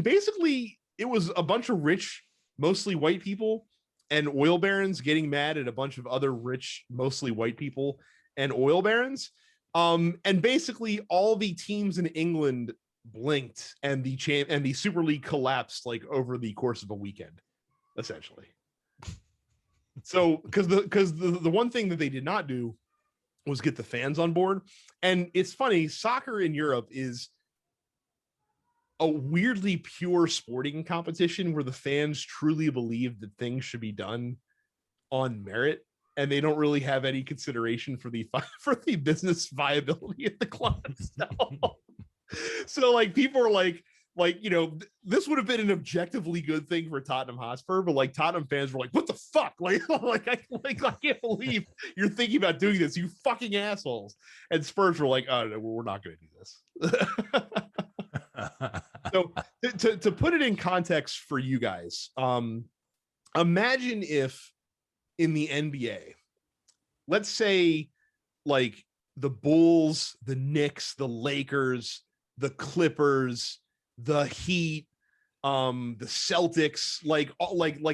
basically, it was a bunch of rich, mostly white people and oil barons getting mad at a bunch of other rich, mostly white people and oil barons. And basically, all the teams in England blinked, and the Super League collapsed like over the course of a weekend, essentially. So, because the one thing that they did not do was get the fans on board. And it's funny, soccer in Europe is a weirdly pure sporting competition where the fans truly believe that things should be done on merit, and they don't really have any consideration for the business viability of the club itself. So like people are like this would have been an objectively good thing for Tottenham Hotspur, but like Tottenham fans were like, what the fuck? I can't believe you're thinking about doing this, you fucking assholes. And Spurs were like, oh no, we're not going to do this. So to put it in context for you guys, imagine if in the NBA, let's say like the Bulls, the Knicks, the Lakers, the Clippers, the Heat, the Celtics, like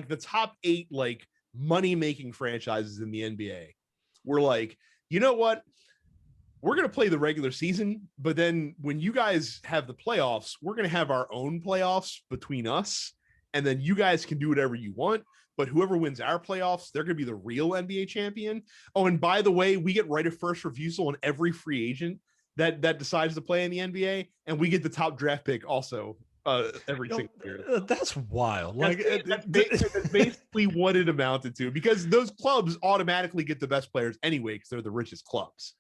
the top 8 like money-making franchises in the NBA. We're like, you know what? We're going to play the regular season, but then when you guys have the playoffs, we're going to have our own playoffs between us, and then you guys can do whatever you want, but whoever wins our playoffs, they're going to be the real NBA champion. Oh, and by the way, we get right of first refusal on every free agent that decides to play in the NBA, and we get the top draft pick also every single year. That's wild. That's basically what it amounted to, because those clubs automatically get the best players anyway because they're the richest clubs.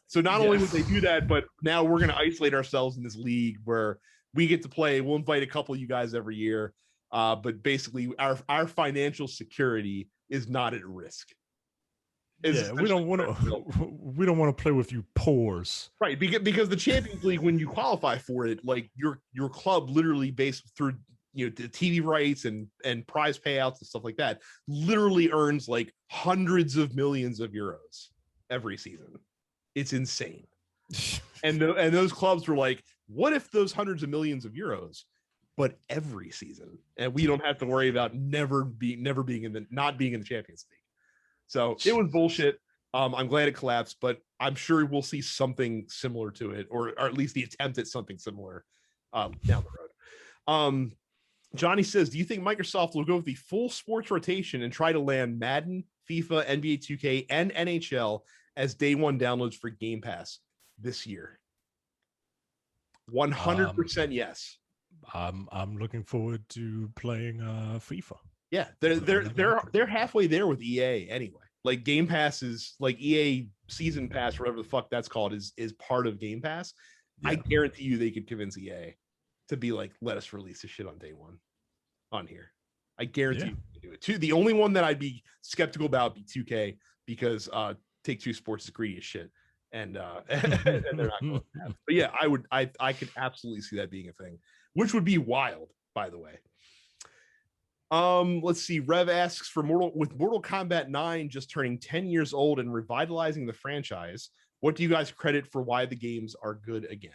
So not only would they do that, but now we're going to isolate ourselves in this league where we get to play. We'll invite a couple of you guys every year, but basically our financial security is not at risk. We don't want to play with you pores, right? Because the Champions League, when you qualify for it, like your club literally based through the TV rights and prize payouts and stuff like that, literally earns like hundreds of millions of euros every season. It's insane. and those clubs were like, what if those hundreds of millions of euros, but every season, and we don't have to worry about not being in the Champions League. So it was bullshit. I'm glad it collapsed, but I'm sure we'll see something similar to it, or at least the attempt at something similar down the road. Johnny says, do you think Microsoft will go with the full sports rotation and try to land Madden, FIFA, NBA 2K, and NHL as day one downloads for Game Pass this year? 100% yes. I'm looking forward to playing FIFA. Yeah, they're halfway there with EA anyway. Like Game Pass is like EA Season Pass, whatever the fuck that's called, is part of Game Pass. Yeah. I guarantee you they could convince EA to be like, let us release this shit on day one on here. I guarantee you can do it too. The only one that I'd be skeptical about would be 2K because Take-Two Sports is greedy as shit. And they're not going to have. But yeah, I could absolutely see that being a thing, which would be wild, by the way. Let's see. Rev asks for Mortal Kombat 9 just turning 10 years old and revitalizing the franchise. What do you guys credit for why the games are good again?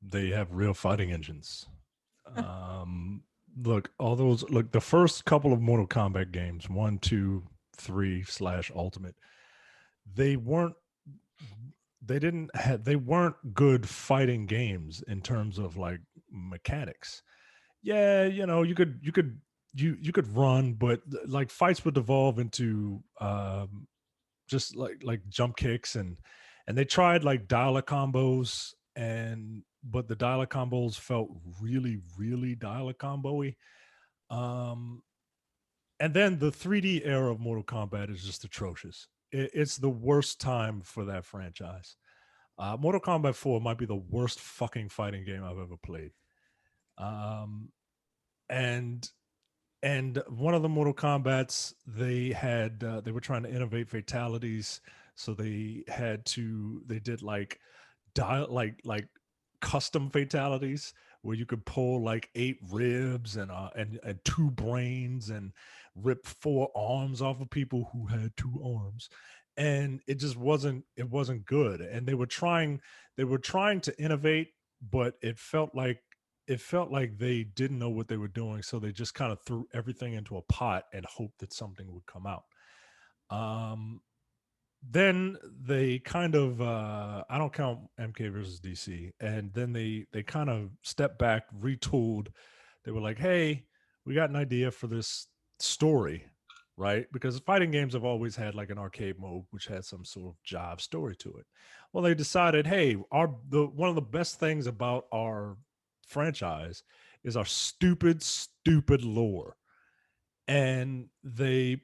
They have real fighting engines. Look, the first couple of Mortal Kombat games, 1, 2, 3 / Ultimate, they weren't good fighting games in terms of like mechanics. Yeah, you could run, but like fights would devolve into just like jump kicks and they tried like dial-up combos but the dial-up combos felt really, really dial-up combo-y. And then the 3D era of Mortal Kombat is just atrocious. It's the worst time for that franchise. Mortal Kombat 4 might be the worst fucking fighting game I've ever played. And one of the Mortal Kombats, they were trying to innovate fatalities, so they did like custom fatalities where you could pull like 8 ribs and 2 brains and rip 4 arms off of people who had 2 arms, and it just wasn't good. And they were trying to innovate, but it felt like they didn't know what they were doing, so they just kind of threw everything into a pot and hoped that something would come out. Then they kind of I don't count MK versus DC, and then they kind of stepped back, retooled. They were like, hey, we got an idea for this story, right? Because fighting games have always had like an arcade mode which had some sort of job story to it. Well, they decided, hey, one of the best things about our franchise is our stupid lore, and they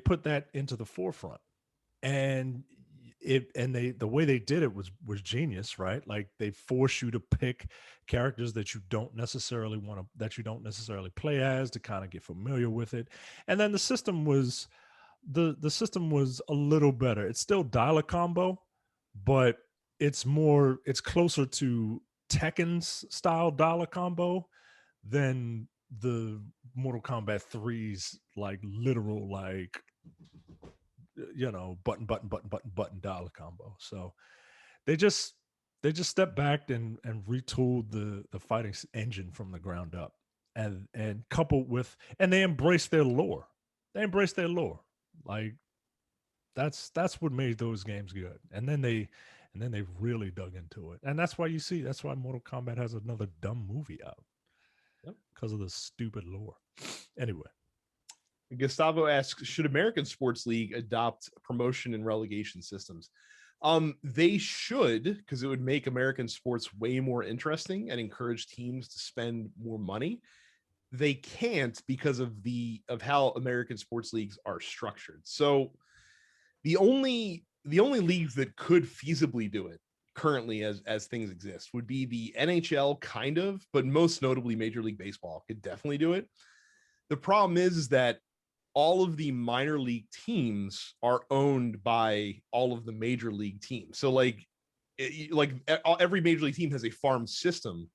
put that into the forefront. And the way they did it was genius, right? Like they force you to pick characters that you don't necessarily play as, to kind of get familiar with it. And then the system was a little better. It's still dial-up combo, but it's closer to Tekken's style dial-up combo than the Mortal Kombat 3's like literal like button dial-up combo. So they just stepped back and retooled the fighting engine from the ground up, and coupled with, and they embraced their lore. Like that's what made those games good. And then they really dug into it, and that's why Mortal Kombat has another dumb movie out, because of the stupid lore. Anyway, Gustavo asks, should American Sports League adopt promotion and relegation systems? They should, because it would make American sports way more interesting and encourage teams to spend more money. They can't because of how American sports leagues are structured. So the only leagues that could feasibly do it currently as things exist would be the NHL, kind of, but most notably Major League Baseball could definitely do it. The problem is that all of the minor league teams are owned by all of the major league teams. So every major league team has a farm system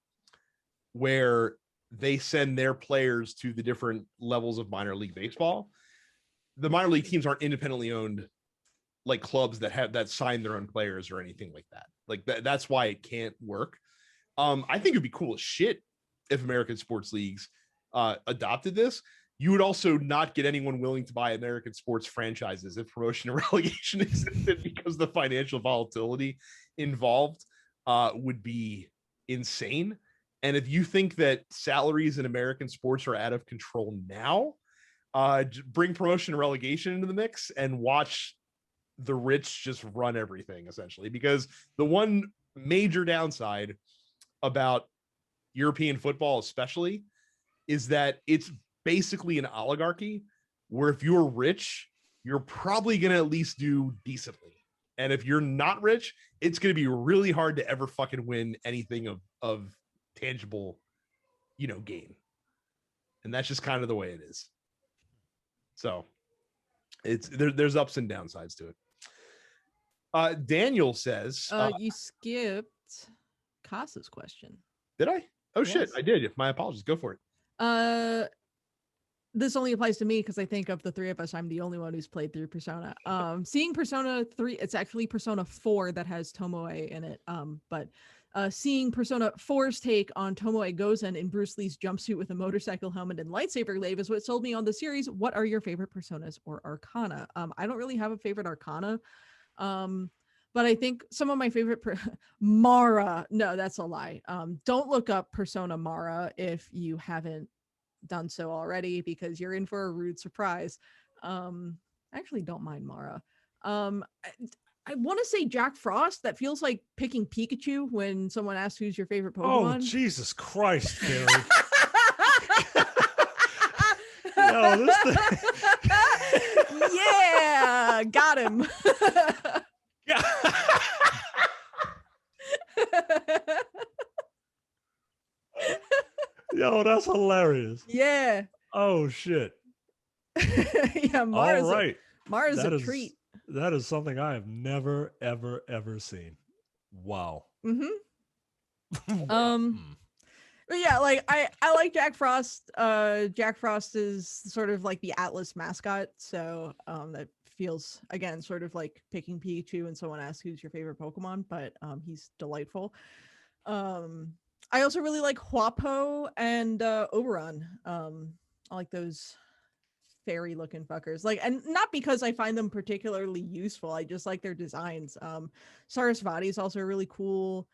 where they send their players to the different levels of minor league baseball. The minor league teams aren't independently owned like clubs that sign their own players or anything like that. Like that's why it can't work. I think it'd be cool as shit if American sports leagues adopted this. You would also not get anyone willing to buy American sports franchises if promotion and relegation existed, because the financial volatility involved would be insane. And if you think that salaries in American sports are out of control now, bring promotion and relegation into the mix and watch the rich just run everything, essentially. Because the one major downside about European football especially is that it's basically an oligarchy where if you're rich, you're probably going to at least do decently. And if you're not rich, it's going to be really hard to ever fucking win anything of tangible, gain. And that's just kind of the way it is. So there's ups and downsides to it. Daniel says, you skipped Casa's question. Did I? Oh, yes. Shit, I did. My apologies. Go for it. This only applies to me because I think of the three of us, I'm the only one who's played through Persona. Seeing Persona 3, it's actually Persona 4 that has Tomoe in it. But seeing Persona 4's take on Tomoe Gozen in Bruce Lee's jumpsuit with a motorcycle helmet and lightsaber glaive is what sold me on the series. What are your favorite Personas or Arcana? I don't really have a favorite Arcana. But I think some of my favorite Mara. No, that's a lie. Don't look up Persona Mara if you haven't done so already, because you're in for a rude surprise. I actually don't mind Mara. I want to say Jack Frost. That feels like picking Pikachu when someone asks who's your favorite Pokemon. Oh, Jesus Christ, Carrie. No, Yeah, got him. Yo, that's hilarious. Yeah. Oh shit. Yeah, Mara's all right. Mara's a treat. That is something I have never, ever, ever seen. Wow. But yeah, like I like Jack Frost. Jack Frost is sort of like the Atlas mascot, so that feels, again, sort of like picking Pikachu when someone asks who's your favorite Pokemon, but he's delightful. I also really like Huapo and Oberon. I like those fairy looking fuckers, like, and not because I find them particularly useful, I just like their designs. Sarasvati is also really cool.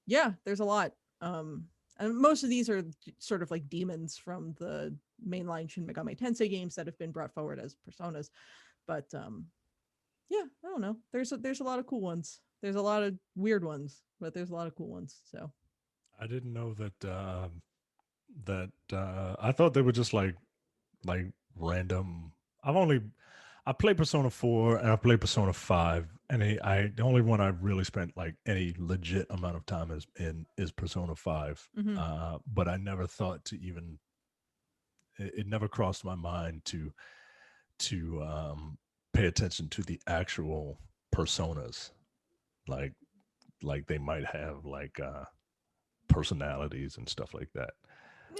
Yeah, there's a lot. And most of these are sort of like demons from the mainline Shin Megami Tensei games that have been brought forward as personas. But yeah, I don't know. There's a lot of cool ones. There's a lot of weird ones, but there's a lot of cool ones. So I didn't know that I thought they were just like random. I played Persona 4 and I played Persona 5, and the only one I really spent like any legit amount of time is Persona 5. But I never thought to even, it never crossed my mind to pay attention to the actual personas, like they might have like personalities and stuff like that.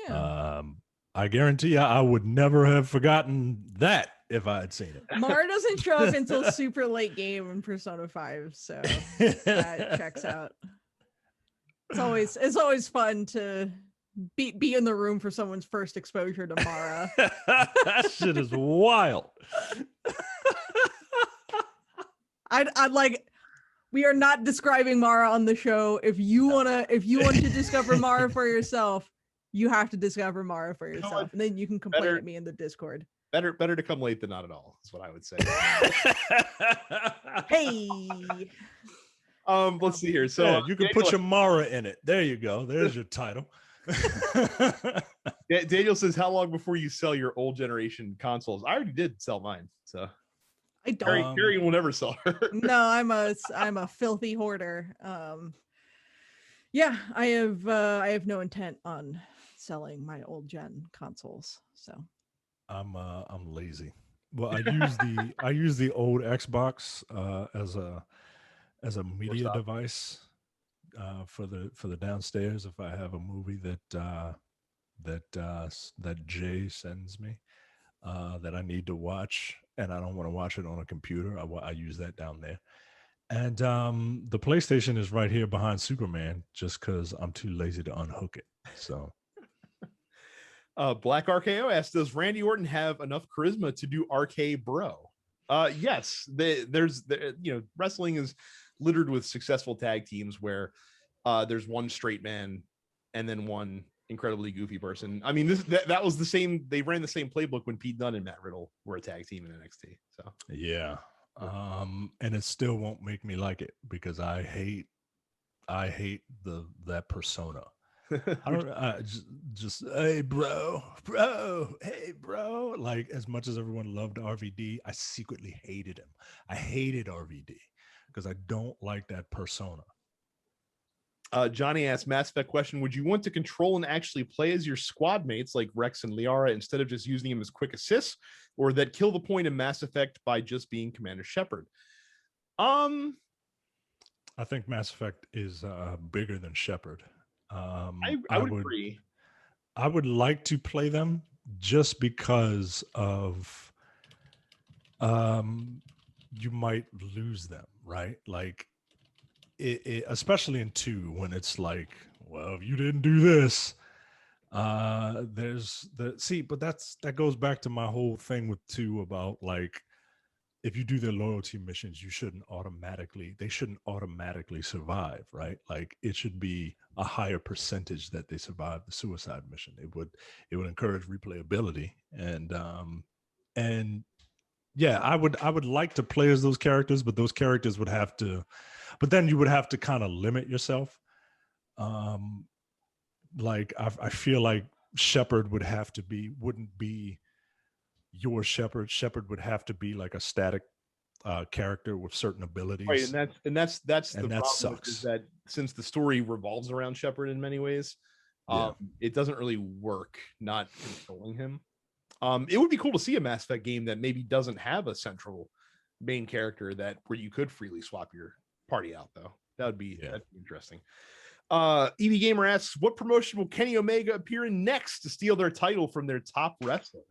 yeah. I guarantee you I would never have forgotten that if I had seen it. Mara doesn't show up until super late game in Persona 5, so that checks out. It's always fun to be in the room for someone's first exposure to Mara. That shit is wild. I'd like, we are not describing Mara on the show. If you want to discover Mara for yourself, you have to discover Mara for yourself, and then you can complain at me in the Discord. Better to come late than not at all, is what I would say. Hey. Let's see here. So yeah, you can put your Mara in it. There you go. There's your title. Daniel says, how long before you sell your old generation consoles? I already did sell mine, so I don't. Carrie will never sell her. No, I'm a filthy hoarder. Yeah, I have no intent on selling my old gen consoles. So I'm lazy. Well, I use the old Xbox as a media device for the downstairs if I have a movie that Jay sends me that I need to watch and I don't want to watch it on a computer. I use that down there. And the PlayStation is right here behind Superman just because I'm too lazy to unhook it. So Black RKO asks, does Randy Orton have enough charisma to do RK Bro? Yes. Wrestling is littered with successful tag teams where there's one straight man and then one incredibly goofy person. I mean, that was the same. They ran the same playbook when Pete Dunne and Matt Riddle were a tag team in NXT. So yeah, and it still won't make me like it because I hate that persona. I don't just hey bro, hey bro. Like as much as everyone loved RVD, I secretly hated him. I hated RVD because I don't like that persona. Johnny asked Mass Effect question: would you want to control and actually play as your squad mates like Rex and Liara instead of just using them as quick assists, or that kill the point in Mass Effect by just being Commander Shepard? I think Mass Effect is bigger than Shepard. I would agree. I would like to play them just because of you might lose them, right? Like especially in 2 when it's like, well, if you didn't do this, there's but that goes back to my whole thing with 2 about like if you do their loyalty missions, they shouldn't automatically survive, right? Like it should be a higher percentage that they survive the suicide mission. It would encourage replayability and yeah, I would like to play as those characters, but those characters would have to, but then you would have to kind of limit yourself. Like I feel like Shepard wouldn't be your Shepard. Shepard would have to be like a static character with certain abilities, right? And that's the problem sucks. is that since the story revolves around Shepard in many ways, it doesn't really work not controlling him. It would be cool to see a Mass Effect game that maybe doesn't have a central main character where you could freely swap your party out, though. That'd be interesting. EV Gamer asks, what promotion will Kenny Omega appear in next to steal their title from their top wrestler?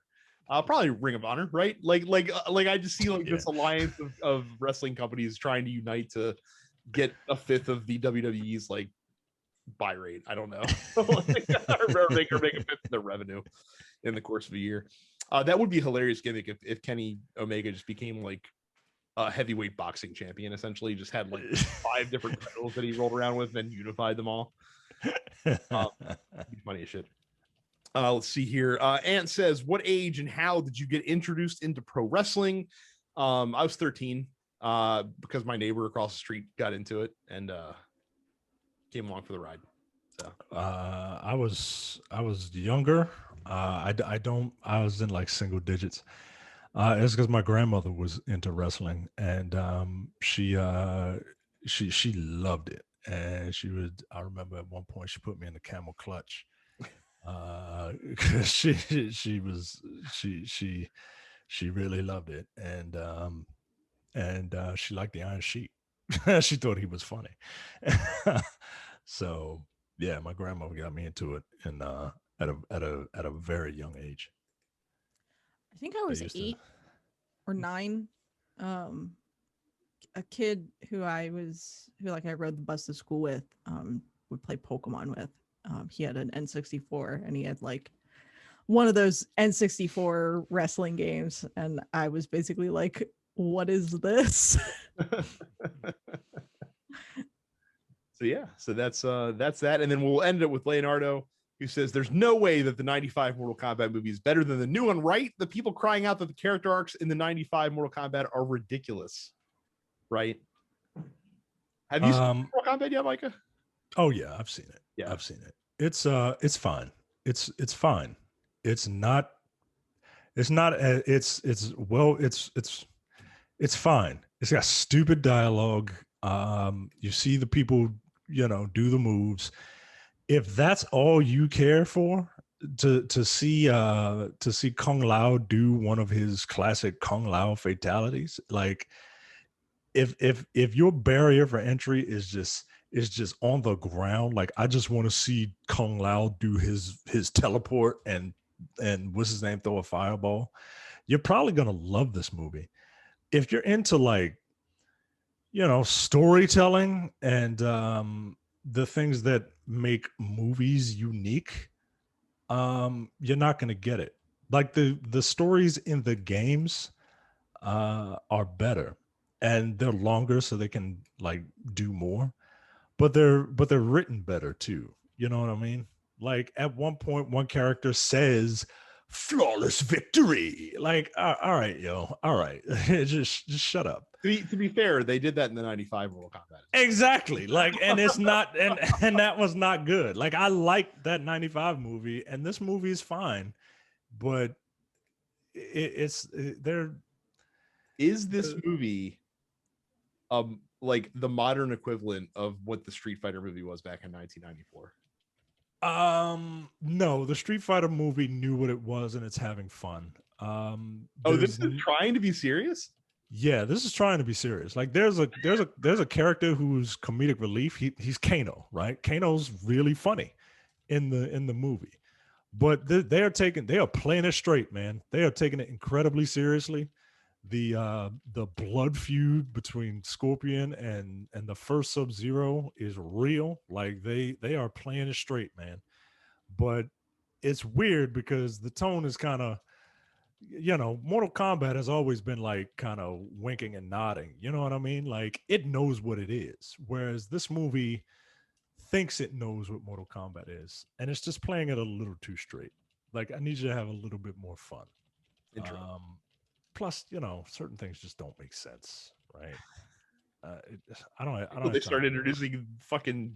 Probably Ring of Honor, right? Like I just see this alliance of wrestling companies trying to unite to get a fifth of the WWE's like buy rate. I don't know. or make a fifth of their revenue in the course of a year. That would be a hilarious gimmick if Kenny Omega just became like a heavyweight boxing champion, essentially. Just had like 5 different titles that he rolled around with and unified them all. Funny as shit. Let's see here. Ant says, what age and how did you get introduced into pro wrestling? I was 13 because my neighbor across the street got into it and came along for the ride. So I was younger. I was in like single digits. It's because my grandmother was into wrestling and she loved it. And I remember at one point she put me in the camel clutch. She really loved it. And she liked the Iron Sheik. She thought he was funny. So yeah, my grandmother got me into it and at a very young age. I think I was 8 or 9. A kid who I rode the bus to school with would play Pokemon with. He had an N64 and he had like one of those N64 wrestling games, and I was basically like, what is this? So that's that, and then we'll end it with Leonardo, who says there's no way that the 95 Mortal Kombat movie is better than the new one, right? The people crying out that the character arcs in the 95 Mortal Kombat are ridiculous, right? Have you seen Mortal Kombat yet, Micah? Oh yeah, I've seen it. Yeah, I've seen it. It's fine. It's fine. It's fine. It's got stupid dialogue. You see the people, do the moves. If that's all you care for, to see Kung Lao do one of his classic Kung Lao fatalities, like if your barrier for entry is just on the ground, like I just want to see Kung Lao do his teleport and what's his name, throw a fireball, you're probably gonna love this movie. If you're into like storytelling and the things that make movies unique, you're not gonna get it. Like the stories in the games are better and they're longer so they can like do more. but they're written better too. You know what I mean? Like at one point, one character says flawless victory. Like, all right, yo, all right. just shut up. To be fair, they did that in the 95 Mortal Kombat. Exactly. Like, and it's not, and that was not good. Like, I liked that 95 movie, and this movie is fine, but there. Is this movie like the modern equivalent of what the Street Fighter movie was back in 1994? No, the Street Fighter movie knew what it was, and it's having fun. This is trying to be serious? Yeah, this is trying to be serious. Like there's a character who's comedic relief. He's Kano, right? Kano's really funny in the movie. But they are playing it straight, man. They are taking it incredibly seriously. The blood feud between Scorpion and the first Sub-Zero is real. Like they are playing it straight, man. But it's weird because the tone is kind of, Mortal Kombat has always been like kind of winking and nodding. You know what I mean? Like it knows what it is. Whereas this movie thinks it knows what Mortal Kombat is. And it's just playing it a little too straight. Like I need you to have a little bit more fun. Plus, certain things just don't make sense, right? I don't. They started introducing fucking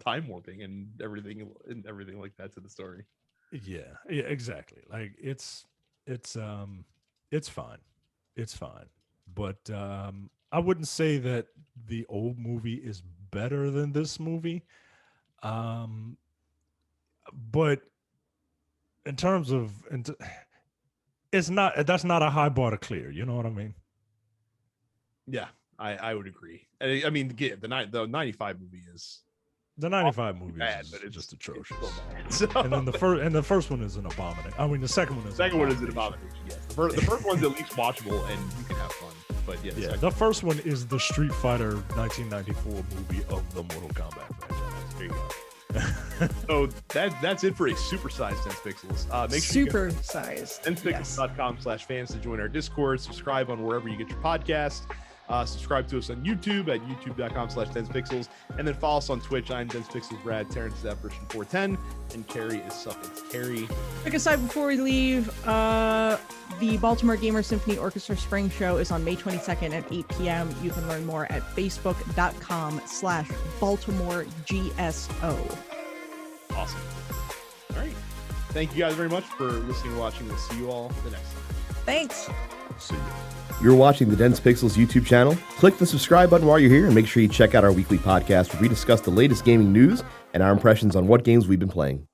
time warping and everything like that to the story. Yeah, exactly. Like it's fine, it's fine, but I wouldn't say that the old movie is better than this movie, but in terms of. That's not a high bar to clear. You know what I mean? Yeah, I would agree. I mean, the 95 movie is the 95 movie bad, is but it's just atrocious. So. And then the first one is an abomination. I mean, the second one is an abomination. Yes, the first one's at least watchable and you can have fun. But yeah, the first one is the Street Fighter 1994 movie of the Mortal Kombat franchise. There you go. So that's it for a supersized 10 Pixels. Make sure supersized 10pixels.com/fans to join our Discord. Subscribe on wherever you get your podcast. Subscribe to us on YouTube at youtube.com/10pixels, and then follow us on Twitch. I'm 10pixels Brad, Terrence is Apparition 410, and Carrie is Suffix Carrie. Quick aside before we leave, the Baltimore Gamer Symphony Orchestra Spring Show is on May 22nd at 8 p.m. You can learn more at facebook.com/BaltimoreGSO. Awesome. All right. Thank you guys very much for listening and watching. We'll see you all the next time. Thanks. See you. You're watching the Dense Pixels YouTube channel. Click the subscribe button while you're here and make sure you check out our weekly podcast where we discuss the latest gaming news and our impressions on what games we've been playing.